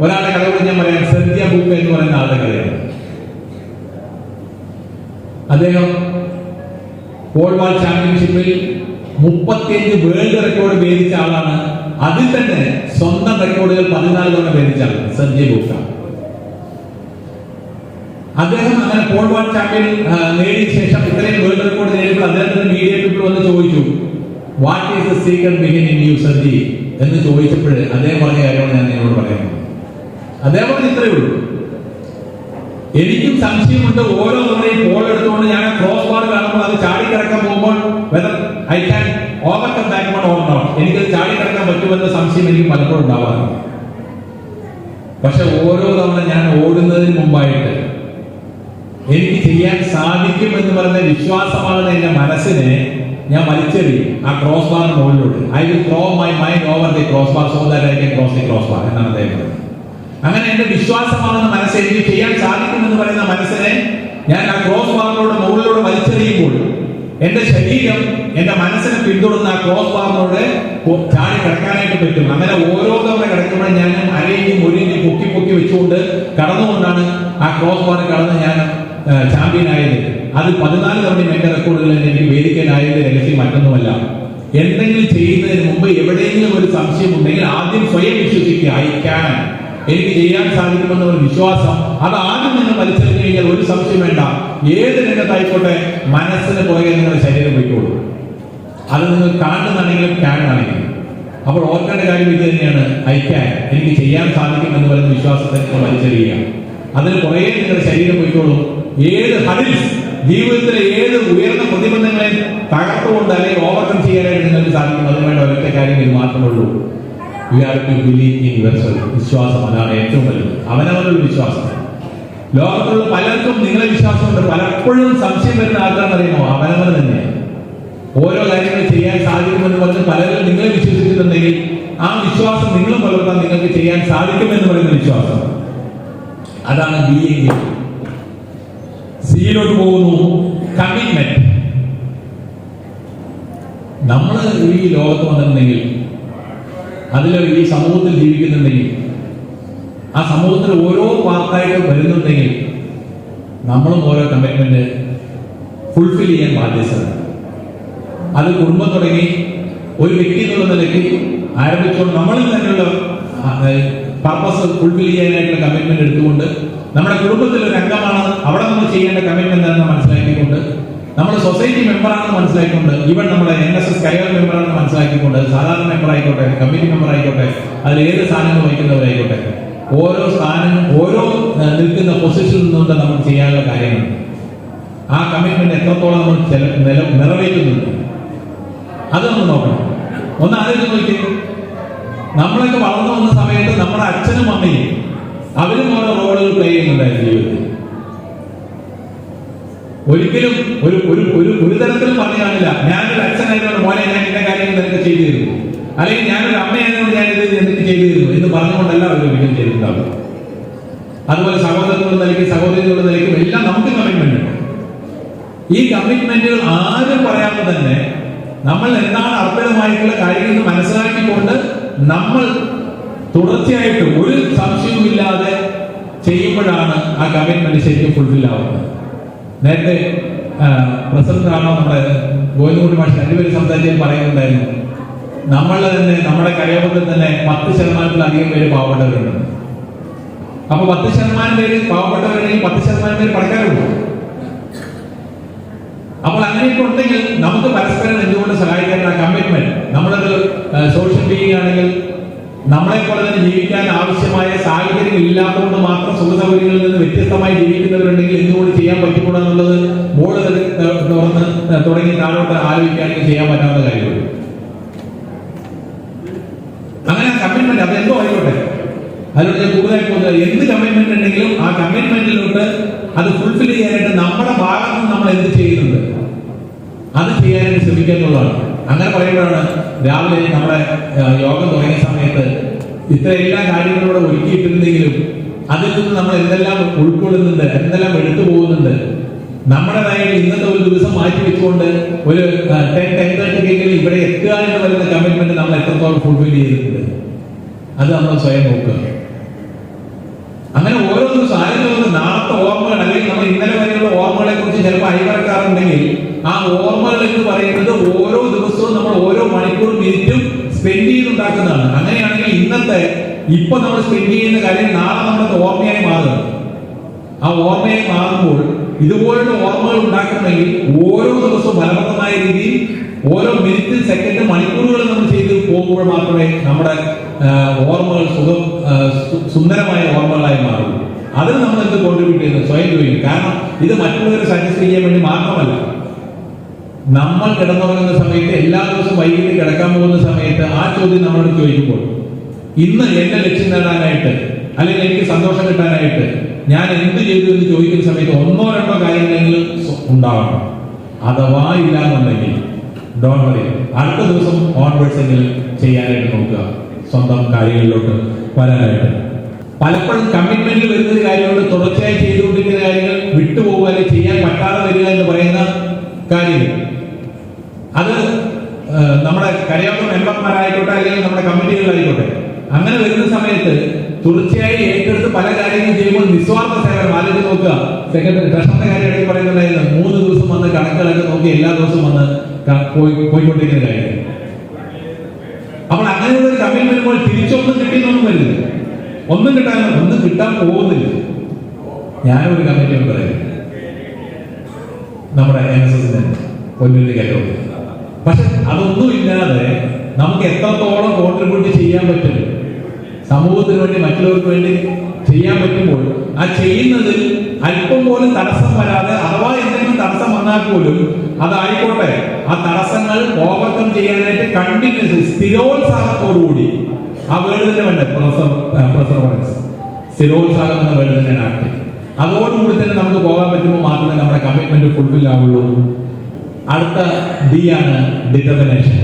B: ഒരാളുടെ കഥ കൂടി ഞാൻ പറയാം. സെർജിയ ബൂക്ക എന്ന് പറയുന്ന ആളുടെ കഥയാണ്. അദ്ദേഹം ഫുട്ബോൾ ചാമ്പ്യൻഷിപ്പിൽ 35 വേൾഡ് റെക്കോർഡ് ഭേദിച്ച ആളാണ്. അതിൽ തന്നെ സ്വന്തം റെക്കോർഡുകൾ 14 തവണ ഭേദിച്ച ആളാണ് സെർജിയ ബൂക്ക. അദ്ദേഹം അങ്ങനെ ഫുട്ബോൾ ചാമ്പ്യൻ നേടിയ ശേഷം ഇത്രയും വേൾഡ് റെക്കോർഡ് നേടിയപ്പോൾ അദ്ദേഹത്തിന് മീഡിയ പീപ്പിൾ വന്ന് ചോദിച്ചു, what is the secret behind in you sir ji എന്ന് ചോദിച്ചപ്പോൾ അദ്ദേഹം പറഞ്ഞ കാര്യമാണ് ഞാൻ നിങ്ങളോട് പറയുന്നത്. അദ്ദേഹം പറഞ്ഞ ഇത്രയേ ഉള്ളൂ, എനിക്കും സംശയമുണ്ട്. ഓരോ തവണയും ബോൾ എടുത്തുകൊണ്ട് ഞാൻ ക്രോസ് ബാർ കാണുമ്പോൾ അത് ചാടിക്കിടക്കാൻ പോകുമ്പോൾ whether I can overcome that one or not, എനിക്കത് ചാടിക്കിടക്കാൻ പറ്റുമെന്ന സംശയം എനിക്ക് പലപ്പോഴും ഉണ്ടാവാറുണ്ട്. പക്ഷെ ഓരോ തവണ ഞാൻ ഓടുന്നതിന് മുമ്പായിട്ട് എനിക്ക് ചെയ്യാൻ സാധിക്കും എന്ന് പറയുന്ന വിശ്വാസമാണ് എന്റെ മനസ്സിനെ ഞാൻ വലിച്ചെറിയും ആ ക്രോസ് ബാറിന് മുകളിലോട്ട്. I will throw my mind over the cross bar so that I can cross the cross bar എന്നാണ് അദ്ദേഹം പറയുന്നത്. അങ്ങനെ എന്റെ വിശ്വാസമാണെന്ന മനസ്സ്, എനിക്ക് ചെയ്യാൻ സാധിക്കുമെന്ന് പറയുന്ന മനസ്സിനെ ഞാൻ ആ ക്രോസ് ബാറിനോട് മുകളിലൂടെ വലിച്ചെറിയുമ്പോൾ എന്റെ ശരീരം എന്റെ മനസ്സിനെ പിന്തുടർന്ന് ആ ക്രോസ് ബാറിനോട് ചാടി കിടക്കാനായിട്ട് പറ്റും. അങ്ങനെ ഓരോ തവണ കിടക്കുമ്പോൾ ഞാൻ അരയും ഒരിഞ്ഞ് പൊക്കി പൊക്കി വെച്ചുകൊണ്ട് കടന്നുകൊണ്ടാണ് ആ ക്രോസ് ബാർ കടന്ന് ഞാൻ ചാമ്പ്യൻ ആയത്. അത് 14 തവണയും എന്റെ റെക്കോർഡുകൾ എനിക്ക് വേദിക്കാനായത് രഹസ്യം മറ്റൊന്നുമല്ല. എന്തെങ്കിലും ചെയ്യുന്നതിന് മുമ്പ് എവിടെയെങ്കിലും ഒരു സംശയം ഉണ്ടെങ്കിൽ ആദ്യം സ്വയം വിശ്വസിക്കുക. ഐ ക്യാൻ, എനിക്ക് ചെയ്യാൻ സാധിക്കുമെന്ന ഒരു വിശ്വാസം, അത് ആദ്യം നിങ്ങൾ വലിച്ചെറിഞ്ഞു കഴിഞ്ഞാൽ ഒരു സംശയം വേണ്ട. ഏത് രംഗത്തായിക്കോട്ടെ മനസ്സിന് പുറകെ നിങ്ങളുടെ ശരീരം പോയിക്കോളൂ. അത് നിങ്ങൾ കാണുന്നതാണെങ്കിലും ക്യാനാണെങ്കിലും. അപ്പോൾ ഓർക്കേണ്ട കാര്യം ഇത് തന്നെയാണ്, ഐ ക്യാൻ, എനിക്ക് ചെയ്യാൻ സാധിക്കും എന്ന് പറയുന്ന വിശ്വാസത്തെ നിങ്ങൾ വലിച്ചെറിയുക. അതിന് പുറകെ നിങ്ങളുടെ ശരീരം പോയിക്കോളൂ. ഏത് ഹഡിൽസ്, ജീവിതത്തിലെ ഏത് ഉയർന്ന പ്രതിബന്ധങ്ങളെ തകർത്തുകൊണ്ട് അല്ലെങ്കിൽ ഓവർകം ചെയ്യാനായിട്ട് നിങ്ങൾക്ക് സാധിക്കും. അതിനുവേണ്ട ഒരൊറ്റ കാര്യം ഇത് മാത്രമേ ഉള്ളൂ, you have to believe in yourself. വിശ്വാസം, അതാണ് ഏറ്റവും വലുത്. അവനവനുള്ള വിശ്വാസം. ലോകത്തുള്ള പലർക്കും നിങ്ങളെ വിശ്വാസമുണ്ട്. പലപ്പോഴും സംശയം വരുന്ന ആൾക്കാരെന്ന് അറിയുമോ, അവനവൻ തന്നെയാണ്. ഓരോ കാര്യങ്ങൾ ചെയ്യാൻ സാധിക്കുമെന്ന് പറഞ്ഞ് പലരും നിങ്ങളെ വിശ്വസിക്കുന്നുണ്ടെങ്കിൽ ആ വിശ്വാസം നിങ്ങളും പുലർത്താൻ നിങ്ങൾക്ക് ചെയ്യാൻ സാധിക്കുമെന്ന് പറയുന്ന വിശ്വാസം, അതാണ് ബീയിങ്. സിയിലോട്ട് പോകുന്നു, കമ്മിറ്റ്മെന്റ്. നമ്മൾ ഈ ലോകത്ത് വന്നിട്ടുണ്ടെങ്കിൽ, അതിൽ ഈ സമൂഹത്തിൽ ജീവിക്കുന്നുണ്ടെങ്കിൽ, ആ സമൂഹത്തിൽ ഓരോ പാർട്ടായിട്ട് വരുന്നുണ്ടെങ്കിൽ നമ്മളും ഓരോ കമ്മിറ്റ്മെന്റ് ഫുൾഫിൽ ചെയ്യാൻ ബാധ്യസ്ഥരാണ്. അത് കുടുംബം തുടങ്ങി ഒരു വ്യക്തി എന്നുള്ള നിലയ്ക്ക് ആരംഭിച്ചുകൊണ്ട് നമ്മളിൽ തന്നെയുള്ള പർപ്പസ് ഫുൾഫിൽ ചെയ്യാനായിട്ടുള്ള കമ്മിറ്റ്മെന്റ് എടുത്തുകൊണ്ട്, നമ്മുടെ കുടുംബത്തിൽ ഒരു അംഗമാണ്, അവിടെ നമ്മൾ ചെയ്യേണ്ട കമ്മിറ്റ്മെന്റ് ആണെന്ന് മനസ്സിലാക്കിക്കൊണ്ട്, നമ്മുടെ സൊസൈറ്റി മെമ്പറാണെന്ന് മനസ്സിലാക്കിക്കൊണ്ട്, ഈവൻ നമ്മുടെ NSS കരിയർ മെമ്പറാണെന്ന് മനസ്സിലാക്കിക്കൊണ്ട്, സാധാരണ മെമ്പർ ആയിക്കോട്ടെ, കമ്മിറ്റി മെമ്പർ ആയിക്കോട്ടെ, അതിൽ ഏത് സ്ഥാനങ്ങൾ വഹിക്കുന്നവരായിക്കോട്ടെ, ഓരോ സ്ഥാനം, ഓരോ നിൽക്കുന്ന പൊസിഷനിൽ നിന്നുകൊണ്ട് നമുക്ക് ചെയ്യാനുള്ള കാര്യങ്ങളുണ്ട്. ആ കമ്മിറ്റ്മെന്റ് എത്രത്തോളം നമ്മൾ നിറവേറ്റുന്നുണ്ട് അത് നമ്മൾ നോക്കണം. ഒന്ന് ആലോചിച്ച് നോക്കി, നമ്മളൊക്കെ വളർന്നു വന്ന സമയത്ത് നമ്മുടെ അച്ഛനും അമ്മയും അവരും ഓരോ റോളുകൾ പ്ലേ ചെയ്യുന്നുണ്ടായിരുന്നു ജീവിതത്തിൽ. ഒരിക്കലും ഒരു തരത്തിലും പറഞ്ഞു കാണില്ല, ഞാനൊരു അച്ഛനായതുകൊണ്ട് മോനെ ഞാൻ എന്റെ കാര്യങ്ങൾ നിനക്ക് ചെയ്തു തരുന്നു, അല്ലെങ്കിൽ ഞാനൊരു അമ്മയായതുകൊണ്ട് ഞാൻ ഇത് നിനക്ക് ചെയ്തു തരുന്നു എന്ന് പറഞ്ഞുകൊണ്ടല്ല അവർ ഒരിക്കലും ചെയ്തിട്ടുണ്ടാവും. അതുപോലെ സഹോദരങ്ങളുടെ നിലയ്ക്ക്, സഹോദരികളുടെ നിലയ്ക്കും എല്ലാം നമുക്ക് കമ്മിറ്റ്മെന്റ് ഉണ്ട്. ഈ കമ്മിറ്റ്മെന്റുകൾ ആരും പറയാതെ തന്നെ നമ്മൾ എന്താണ് അർപ്പിതമായിട്ടുള്ള കാര്യങ്ങൾ മനസ്സിലാക്കിക്കൊണ്ട് നമ്മൾ തുടർച്ചയായിട്ട് ഒരു സംശയവുമില്ലാതെ ചെയ്യുമ്പോഴാണ് ആ കമ്മിറ്റ്മെന്റ് ശരിക്കും ഫുൾഫിൽ ആവുന്നത്. നേരത്തെ പ്രസിഡന്റ് ആണോ നമ്മുടെ ഗോവിന്ദൻകുട്ടി മാഷ് രണ്ടുപേരും സംസാരിച്ച് പറയുന്നുണ്ടായിരുന്നു, നമ്മളെ തന്നെ നമ്മുടെ കരയോഗത്തിൽ തന്നെ 10% പേര് പാവപ്പെട്ടവരുണ്ട്. അപ്പൊ 10% പേര് പാവപ്പെട്ടവരുണ്ടെങ്കിൽ 10% പേര് പണക്കാരുണ്ട്. അപ്പോൾ അങ്ങനെയൊക്കെ ഉണ്ടെങ്കിൽ നമുക്ക് പരസ്പരം എന്തുകൊണ്ട് സഹായിക്കാൻ ആ കമ്മിറ്റ്മെന്റ്. നമ്മളൊരു സോഷ്യൽ ബീയിങ് ആണെങ്കിൽ നമ്മളെ പോലെ തന്നെ ജീവിക്കാൻ ആവശ്യമായ സാഹചര്യങ്ങൾ ഇല്ലാത്തതുകൊണ്ട് മാത്രം സുഖസൗകര്യങ്ങളിൽ നിന്ന് വ്യത്യസ്തമായി ജീവിക്കുന്നവരുണ്ടെങ്കിൽ എന്തുകൊണ്ട് ചെയ്യാൻ പറ്റിക്കൂടാ എന്നുള്ളത് ബോർഡ് തുറന്ന് തുടങ്ങി താഴോട്ട് ആലോചിക്കുകയാണെങ്കിൽ ചെയ്യാൻ പറ്റാവുന്ന കാര്യമുള്ളൂ. അങ്ങനെ കമ്മിറ്റ്മെന്റ് അതെന്തോ ആയിക്കോട്ടെ, അതിലൂടെ ഞാൻ കൂടുതലായി പോകുന്നത്, എന്ത് കമ്മിറ്റ്മെന്റ് ഉണ്ടെങ്കിലും ആ കമ്മിറ്റ്മെന്റിലോട്ട് അത് ഫുൾഫിൽ ചെയ്യാനായിട്ട് നമ്മുടെ ഭാഗത്ത് നിന്ന് നമ്മൾ എന്ത് ചെയ്യുന്നുണ്ട് അത് ചെയ്യാനായിട്ട് ശ്രമിക്കുക എന്നുള്ളതാണ്. അങ്ങനെ പറയുമ്പോഴാണ് രാവിലെ നമ്മുടെ യോഗം തുടങ്ങിയ സമയത്ത് ഇത്ര എല്ലാ കാര്യങ്ങളോടെ ഒരുക്കിയിട്ടിരുന്നെങ്കിലും അതിൽ നിന്ന് നമ്മൾ എന്തെല്ലാം ഉൾക്കൊള്ളുന്നുണ്ട്, എന്തെല്ലാം എടുത്തു പോകുന്നുണ്ട്. നമ്മുടേതായ ഇന്നത്തെ ഒരു ദിവസം മാറ്റി വെച്ചുകൊണ്ട് ഒരു 10:30 ഇവിടെ എത്തുക എന്ന് പറയുന്ന കമ്മിറ്റ്മെന്റ് നമ്മൾ എത്രത്തോളം ഫുൾഫിൽ ചെയ്തിട്ടുണ്ട്, അത് നമ്മൾ സ്വയം നോക്കുക. അങ്ങനെ ഓരോ ദിവസം ആരെങ്കിലും നാളത്തെ ഓർമ്മകൾ അല്ലെങ്കിൽ നമ്മൾ ഇന്നലെ വരെയുള്ള ഓർമ്മകളെ കുറിച്ച് ചിലപ്പോൾ അയവിറക്കാറുണ്ടെങ്കിൽ ആ ഓർമ്മകൾ എന്ന് പറയുന്നത് ഓരോ ദിവസവും നമ്മൾ ഓരോ മണിക്കൂർ മിനിറ്റും സ്പെൻഡ് ചെയ്തുണ്ടാക്കുന്നതാണ്. അങ്ങനെയാണെങ്കിൽ ഇപ്പൊ നമ്മൾ സ്പെൻഡ് ചെയ്യുന്ന കാര്യം നാളെ നമ്മുടെ ഓർമ്മയായി മാറും. ആ ഓർമ്മയായി മാറുമ്പോൾ ഇതുപോലുള്ള ഓർമ്മകൾ ഉണ്ടാക്കണമെങ്കിൽ ഓരോ ദിവസവും ഫലപ്രദമായ രീതിയിൽ ഓരോ മിനിറ്റ്, സെക്കൻഡ്, മണിക്കൂറുകൾ നമ്മൾ ചെയ്ത് പോകുമ്പോൾ മാത്രമേ നമ്മുടെ ഓർമ്മകൾ സുന്ദരമായ ഓർമ്മകളായി മാറും. അതിന് നമ്മൾ എന്ത് കോൺട്രിബ്യൂട്ട് ചെയ്യുന്നത് സ്വയം ചോദിക്കും. കാരണം ഇത് മറ്റുള്ളവരെ സാറ്റിസ്ഫൈ ചെയ്യാൻ വേണ്ടി മാത്രമല്ല. നമ്മൾ കിടന്നുറങ്ങുന്ന സമയത്ത് എല്ലാ ദിവസവും വൈകിട്ട് കിടക്കാൻ പോകുന്ന സമയത്ത് ആ ചോദ്യം നമ്മളോട് ചോദിക്കുമ്പോൾ ഇന്ന് എന്റെ ലക്ഷ്യം നേടാനായിട്ട് അല്ലെങ്കിൽ എനിക്ക് സന്തോഷം കിട്ടാനായിട്ട് ഞാൻ എന്ത് ചെയ്തു എന്ന് ചോദിക്കുന്ന സമയത്ത് 1-2 കാര്യങ്ങളെങ്കിലും ഉണ്ടാവണം. അഥവാ ഇല്ലാന്നുണ്ടെങ്കിൽ ഡോണ്ട് വറി, അടുത്ത ദിവസം ഓൺവേർഡ്സ് എങ്കിലും ചെയ്യാനായിട്ട് നോക്കുക, സ്വന്തം കാര്യങ്ങളിലോട്ട് വരാനായിട്ട്. പലപ്പോഴും കമ്മിറ്റ്മെന്റിൽ വരുന്നൊരു കാര്യമുണ്ട്, തുടർച്ചയായി ചെയ്തുകൊണ്ടിരിക്കുന്ന കാര്യങ്ങൾ വിട്ടുപോകുക അല്ലെങ്കിൽ ചെയ്യാൻ പറ്റാതെ വരിക എന്ന് പറയുന്ന കാര്യങ്ങൾ. അത് നമ്മുടെ കരയോഗം മെമ്പർമാരായിക്കോട്ടെ അല്ലെങ്കിൽ നമ്മുടെ കമ്മിറ്റികളിലായിക്കോട്ടെ, അങ്ങനെ വരുന്ന സമയത്ത് തുടർച്ചയായി ഏറ്റെടുത്ത് പല കാര്യങ്ങളും ചെയ്യുമ്പോൾ നിസ്വാർത്ഥ സേവനം ആലോചിച്ച് നോക്കുക. സെക്രട്ടറി ട്രഷറിന്റെ കാര്യം ഇടയ്ക്ക് പറയുന്നുണ്ടായിരുന്നു, 3 ദിവസം വന്ന് കണക്കുകളൊക്കെ നോക്കി എല്ലാ ദിവസവും വന്ന് പോയിക്കൊണ്ടിരിക്കുന്ന കാര്യം. അപ്പോൾ അങ്ങനെയുള്ള ഒരു കമ്മിറ്റി വരുമ്പോൾ തിരിച്ചൊന്നും കിട്ടിയെന്നൊന്നും വരുന്നില്ല, ഒന്നും കിട്ടാൻ പോകുന്നില്ല. ഞാനൊരു കമ്മിറ്റി പറയുന്നത് നമ്മുടെ NSSന്റെ പൊന്നിന്റെ കാര്യമാണ്. പക്ഷെ അതൊന്നും ഇല്ലാതെ നമുക്ക് എത്രത്തോളം കോൺട്രിബ്യൂട്ട് ചെയ്യാൻ പറ്റും, സമൂഹത്തിന് വേണ്ടി മറ്റുള്ളവർക്ക് വേണ്ടി ചെയ്യാൻ പറ്റുമ്പോൾ ആ ചെയ്യുന്നതിൽ അല്പം പോലും തടസ്സം വരാതെ, അഥവാ എന്തെങ്കിലും തടസ്സം വന്നാൽ പോലും അതായിക്കോട്ടെ, ആ തടസ്സങ്ങൾ ഓവർകം ചെയ്യാനായിട്ട് കണ്ടിന്യൂസ് സ്ഥിരോത്സാഹത്തോടുകൂടി, ആ വേർഡ് തന്നെ വേണ്ട പ്രിസർവൻസ്, സ്ഥിരോത്സാഹം എന്ന വേർഡ് തന്നെ ആക്ട്, അതോടുകൂടി തന്നെ നമുക്ക് പോകാൻ പറ്റുമ്പോൾ മാത്രമേ നമ്മുടെ കമ്മിറ്റ്മെന്റ് ഫുൾഫിൽ ആവുള്ളൂ. അടുത്ത D ആണ് determination.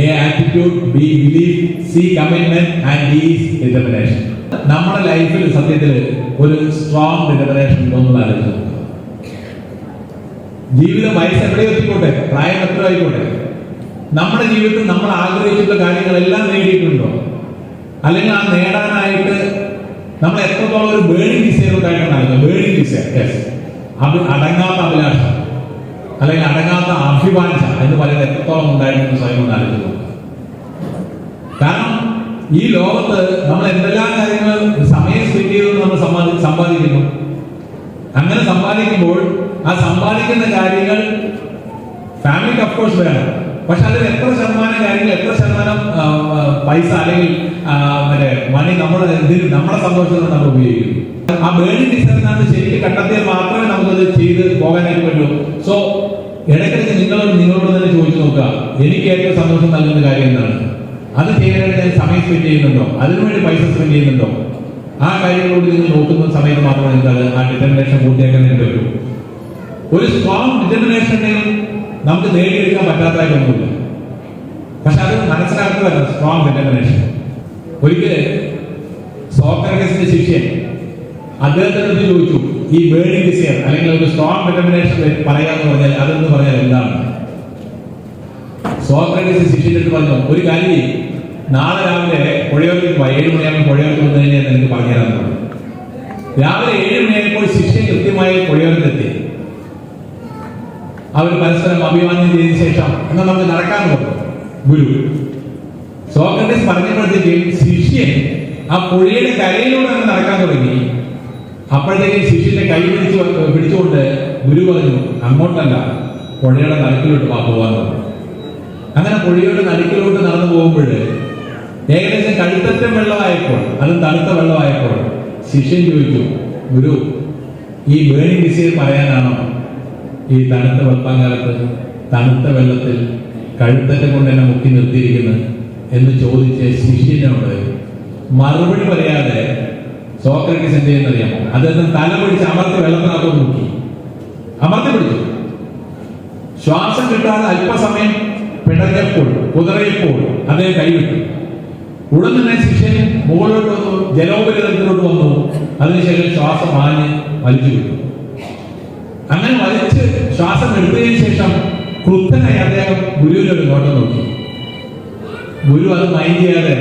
B: A attitude, B belief, C commitment and D is determination. നമ്മുടെ ലൈഫിൽ സത്യത്തിൽ ഒരു സ്ട്രോങ് ഡിറ്റർമിനേഷൻ ഉണ്ടോന്ന് ആലോചിച്ചു. ജീവിതം വയസ്സ് എവിടെ എത്തിക്കോട്ടെ, പ്രായം എത്ര ആയിക്കോട്ടെ, നമ്മുടെ ജീവിതത്തിൽ നമ്മൾ ആഗ്രഹിച്ചിട്ടുള്ള കാര്യങ്ങളെല്ലാം നേടിയിട്ടുണ്ടോ, അല്ലെങ്കിൽ ആ നേടാനായിട്ട് നമ്മൾ എത്രത്തോളം ഒരു ബേണിംഗ് ഡിസൈർ ഉണ്ടായിട്ടാണ്. ബേണിംഗ് ഡിസൈർ, അടങ്ങാത്ത അഭിലാഷം അല്ലെങ്കിൽ അടങ്ങാത്ത അഭിവാഞ്ച എന്ന് പറയുന്നത് എത്രത്തോളം ഉണ്ടായിരുന്നു സ്വയം ഒന്ന് ആലോചിച്ചു നോക്കുക. കാരണം ഈ ലോകത്ത് നമ്മൾ എന്തെല്ലാം കാര്യങ്ങൾ സമയം സ്പെൻഡ് ചെയ്ത് നമ്മൾ സമ്പാദിക്കുന്നു. അങ്ങനെ സമ്പാദിക്കുമ്പോൾ ആ സമ്പാദിക്കുന്ന കാര്യങ്ങൾ ഫാമിലിക്ക് അഫ്കോഴ്സ് വേണം. പക്ഷെ അതിൽ എത്ര ശതമാനം കാര്യങ്ങൾ, എത്ര ശതമാനം പൈസ അല്ലെങ്കിൽ മറ്റേ മണി നമ്മുടെ സന്തോഷത്തിന് നമ്മൾ ഉപയോഗിക്കുന്നു. ആ ബേണിംഗ് ഡിസൈറിനാണ് ശരിക്കും കണ്ടെത്തിയാൽ മാത്രമേ നമുക്കത് ചെയ്ത് പോകാനായിട്ട് പറ്റൂ. സോ ഇടയ്ക്കിടയ്ക്ക് നിങ്ങളോട് തന്നെ ചോദിച്ചു നോക്കുക, എനിക്ക് ഏറ്റവും സന്തോഷം നൽകുന്ന കാര്യം എന്താണ്, അത് ചെയ്യാനായിട്ട് ഞാൻ സമയം സ്പെൻഡ് ചെയ്യുന്നുണ്ടോ, അതിനുവേണ്ടി പൈസ സ്പെൻഡ് ചെയ്യുന്നുണ്ടോ, ആ കാര്യങ്ങളോട് നിങ്ങൾ നോക്കുന്ന സമയത്ത് മാത്രമേ നിങ്ങൾക്ക് ആ ഡിറ്റർമിനേഷൻ പൂർത്തിയാക്കാൻ പറ്റൂ. ഒരു സ്ട്രോങ് ഡിറ്റർമിനേഷനെ നമുക്ക് നേടിയെടുക്കാൻ പറ്റാത്തതായിട്ടൊന്നുമില്ല. പക്ഷെ അത് മനസ്സിലാക്കുന്നതല്ല സ്ട്രോങ് ഡിറ്റർമിനേഷൻ. ഒരിക്കൽ സോക്രട്ടീസിന്റെ ശിഷ്യൻ അദ്ദേഹത്തിനോട് ചോദിച്ചു, ഈ ബേണിംഗ് ഡിസൈർ അല്ലെങ്കിൽ ഒരു സ്ട്രോങ് ഡിറ്റർമിനേഷൻ പറയാന്ന് പറഞ്ഞാൽ അതെന്ന് പറഞ്ഞാൽ എന്താണ്? സോക്രട്ടീസ് ശിഷ്യന്റെ പറഞ്ഞു, ഒരു കാര്യം, നാളെ രാവിലെ പുഴയോർക്ക് 7 മണിയാകുമ്പോൾ പുഴയോർക്ക് വന്നു കഴിഞ്ഞാൽ എനിക്ക് പറഞ്ഞുതരാന്ന് പറഞ്ഞു. രാവിലെ 7 മണിയായപ്പോൾ ശിഷ്യൻ കൃത്യമായി പുഴയോരത്തെത്തി. അവർ പരസ്പരം അഭിവാദ്യം ചെയ്തതിനു ശേഷം എന്നാൽ നമുക്ക് നടക്കാൻ പറഞ്ഞു ഗുരു. സോക്രട്ടീസ് പറഞ്ഞപ്പോഴത്തേക്ക് ശിഷ്യൻ ആ പുഴയുടെ കരയിലൂടെ അങ്ങ് നടക്കാൻ തുടങ്ങി. അപ്പോഴത്തേക്കും ശിഷ്യന്റെ കൈ പിടിച്ചുകൊണ്ട് ഗുരു പറഞ്ഞു, അങ്ങോട്ടല്ല, പുഴയുടെ നടുക്കിലോട്ട് പോകാൻ പറഞ്ഞു. അങ്ങനെ പുഴയുടെ നടുക്കിലോട്ട് നടന്നു പോകുമ്പോൾ ഏകദേശം കഴുത്തറ്റം വെള്ളമായപ്പോൾ, അത് തണുത്ത വെള്ളമായപ്പോൾ ശിഷ്യൻ ചോദിച്ചു, ഗുരു, ഈ ബേണിംഗ് ഡിസൈർ പറയാനാണോ ഈ തണുത്ത വെള്ളക്കാലത്ത് തണുത്ത വെള്ളത്തിൽ കഴുത്തറ്റം കൊണ്ട് എന്നെ മുക്കി നിർത്തിയിരിക്കുന്നത് എന്ന് ചോദിച്ച് ശിഷ്യനോട് മറുപടി പറയാതെ സോക്രട്ടീസ് എന്ത് ചെയ്യുന്നറിയാമോ? അദ്ദേഹം തല പിടിച്ച് അമർത്തി വെള്ളത്തിനകത്ത് മുക്കി, അമർത്തി പിടിച്ചു. ശ്വാസം കിട്ടാതെ അല്പസമയം പിടഞ്ഞപ്പോൾ, കുതിറയപ്പോൾ അദ്ദേഹം കൈവിട്ടു. ഉടൻ തന്നെ ശിഷ്യൻ മുകളിലോട്ട് വന്നു, ജലോപരിതലത്തിലോട്ട് വന്നു. അതിനുശേഷം ശ്വാസം ആഞ്ഞ് വലിച്ചു വിട്ടു. അങ്ങനെ വലിച്ച് ശ്വാസം എടുത്തതിന് ശേഷം ക്രുദ്ധനായി അദ്ദേഹം ഗുരുവിനൊരു നോട്ടം നോക്കി. ഗുരു അത് മൈൻഡ് ചെയ്യാതെ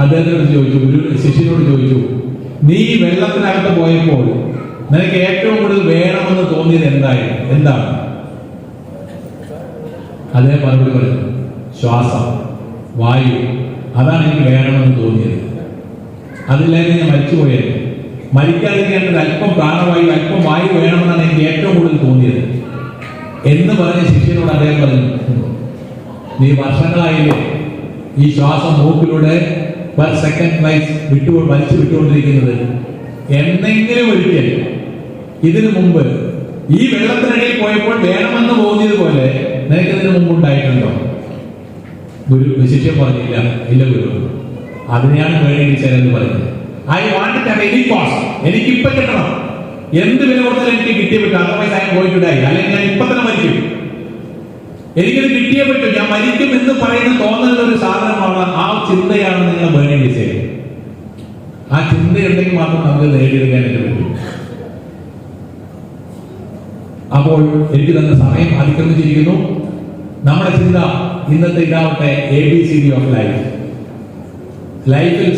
B: അദ്ദേഹത്തിനോട് ചോദിച്ചു, ശിഷ്യനോട് ചോദിച്ചു, നീ വെള്ളത്തിനകത്ത് പോയപ്പോൾ നിനക്ക് ഏറ്റവും കൂടുതൽ വേണമെന്ന് തോന്നിയത് എന്താണ്? അദ്ദേഹം മറുപടി പറഞ്ഞു, ശ്വാസം, വായു, അതാണ് എനിക്ക് വേണമെന്ന് തോന്നിയത്. അതില്ലാതെ ഞാൻ മരിച്ചുപോയത്. മരിക്കാതിരിക്കേണ്ടത് അല്പം പ്രാണവായു, അല്പം വായു വേണമെന്നാണ് എനിക്ക് ഏറ്റവും കൂടുതൽ തോന്നിയത് എന്ന് പറഞ്ഞ ശിഷ്യനോട് അദ്ദേഹം പറഞ്ഞു, നീ വർഷങ്ങളായില്ലേ ഈ ശ്വാസം മൂക്കിലൂടെ പെർ സെക്കൻഡ് വലിച്ചു വിട്ടുകൊണ്ടിരിക്കുന്നത്? എന്തെങ്കിലും ഒരിക്കൽ ഇതിനു മുമ്പ് ഈ വെള്ളത്തിനിടയിൽ പോയപ്പോൾ വേണമെന്ന് തോന്നിയതുപോലെ നിനക്ക് ഇതിനു മുമ്പ് ഉണ്ടായിട്ടുണ്ടോ? ശിഷ്യൻ പറഞ്ഞില്ല. ഇല്ല ഗുരു, അതിനെയാണ് വേണ്ടി എന്ന് പറയുന്നത്. I want it at any cost. എനിക്ക് ഇപ്പൊ കിട്ടണം, എന്ത് വില കൊടുത്താലും എനിക്ക് കിട്ടിയേ പറ്റും. Otherwise I am going to die. അല്ലെങ്കിൽ ഞാൻ ഇപ്പൊ തന്നെ മരിക്കും. എനിക്കിത് കിട്ടിയേ പറ്റും, ഞാൻ മരിക്കും എന്ന് പറയുന്ന തോന്നുന്ന ഒരു സാധനമാണ്. ആ ചിന്തയാണ് നിങ്ങൾ ബേണിംഗ് ഡിസൈൻ. ആ ചിന്തയുണ്ടെങ്കിൽ മാത്രം നമുക്ക് നേടിയെടുക്കാനായിട്ട് പറ്റും. അപ്പോൾ എനിക്ക് തന്നെ സമയം അതിക്രമിച്ചിരിക്കുന്നു. നമ്മുടെ ചിന്ത ഇന്നത്തെ ഇതാവട്ടെ ABCD ഓഫ് ലൈഫ്. ലൈഫിൽ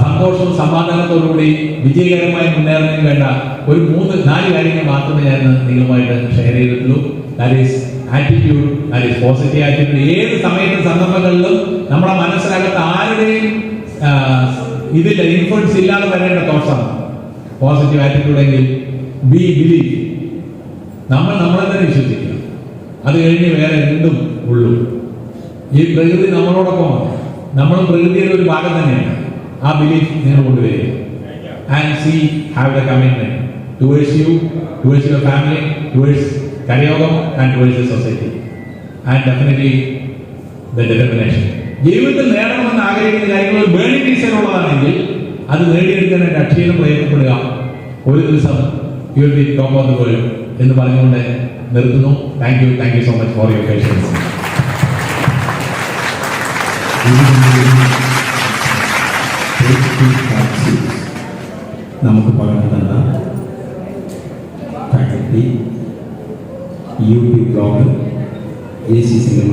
B: സന്തോഷവും സമാധാനത്തോടുകൂടി വിജയകരമായി മുന്നേറുന്നതിന് വേണ്ട ഒരു 3-4 കാര്യങ്ങൾ മാത്രമേ ഞാൻ നിങ്ങളുമായിട്ട് ഷെയർ ചെയ്തിട്ടുള്ളൂ. That is attitude, that is positive attitude. ഏത് സമയത്തും സന്ദർഭങ്ങളിലും നമ്മുടെ മനസ്സിനകത്ത് ആരുടെയും ഇതില്ല, ഇൻഫ്ലുവൻസ് ഇല്ലാതെ വരേണ്ട തോട്ട്സാണ് പോസിറ്റീവ് ആറ്റിറ്റ്യൂഡ്. എങ്കിൽ ബിലീവ്, നമ്മൾ നമ്മളെ തന്നെ വിശ്വസിക്കുക. അത് കഴിഞ്ഞ് വേറെ എന്തും ഉള്ളൂ. ഈ പ്രകൃതി നമ്മളോടൊപ്പമാണ്, നമ്മളും പ്രകൃതിയുടെ ഒരു ഭാഗം തന്നെയാണ്. ആ ബിലീഫ് നിങ്ങൾ കൊണ്ടുവരിക. And have the commitment towards you, towards your family, towards Karayogam and towards the society, and definitely the determination. ജീവിതത്തിൽ നേടണമെന്ന് ആഗ്രഹിക്കുന്ന കാര്യങ്ങൾ ഒരു ബേണിംഗ് ഡിസൈൻ ഉള്ളതാണെങ്കിൽ അത് നേടിയെടുക്കാനായിട്ട് അക്ഷീണം പ്രയത്നപ്പെടുക. ഒരു ദിവസം you will be top of the world എന്ന് പറഞ്ഞുകൊണ്ട് നിർത്തുന്നു. Thank you so much for your patients.
C: നമുക്ക് പകർന്നു തന്ന faculty, YouTube blogger, AC singer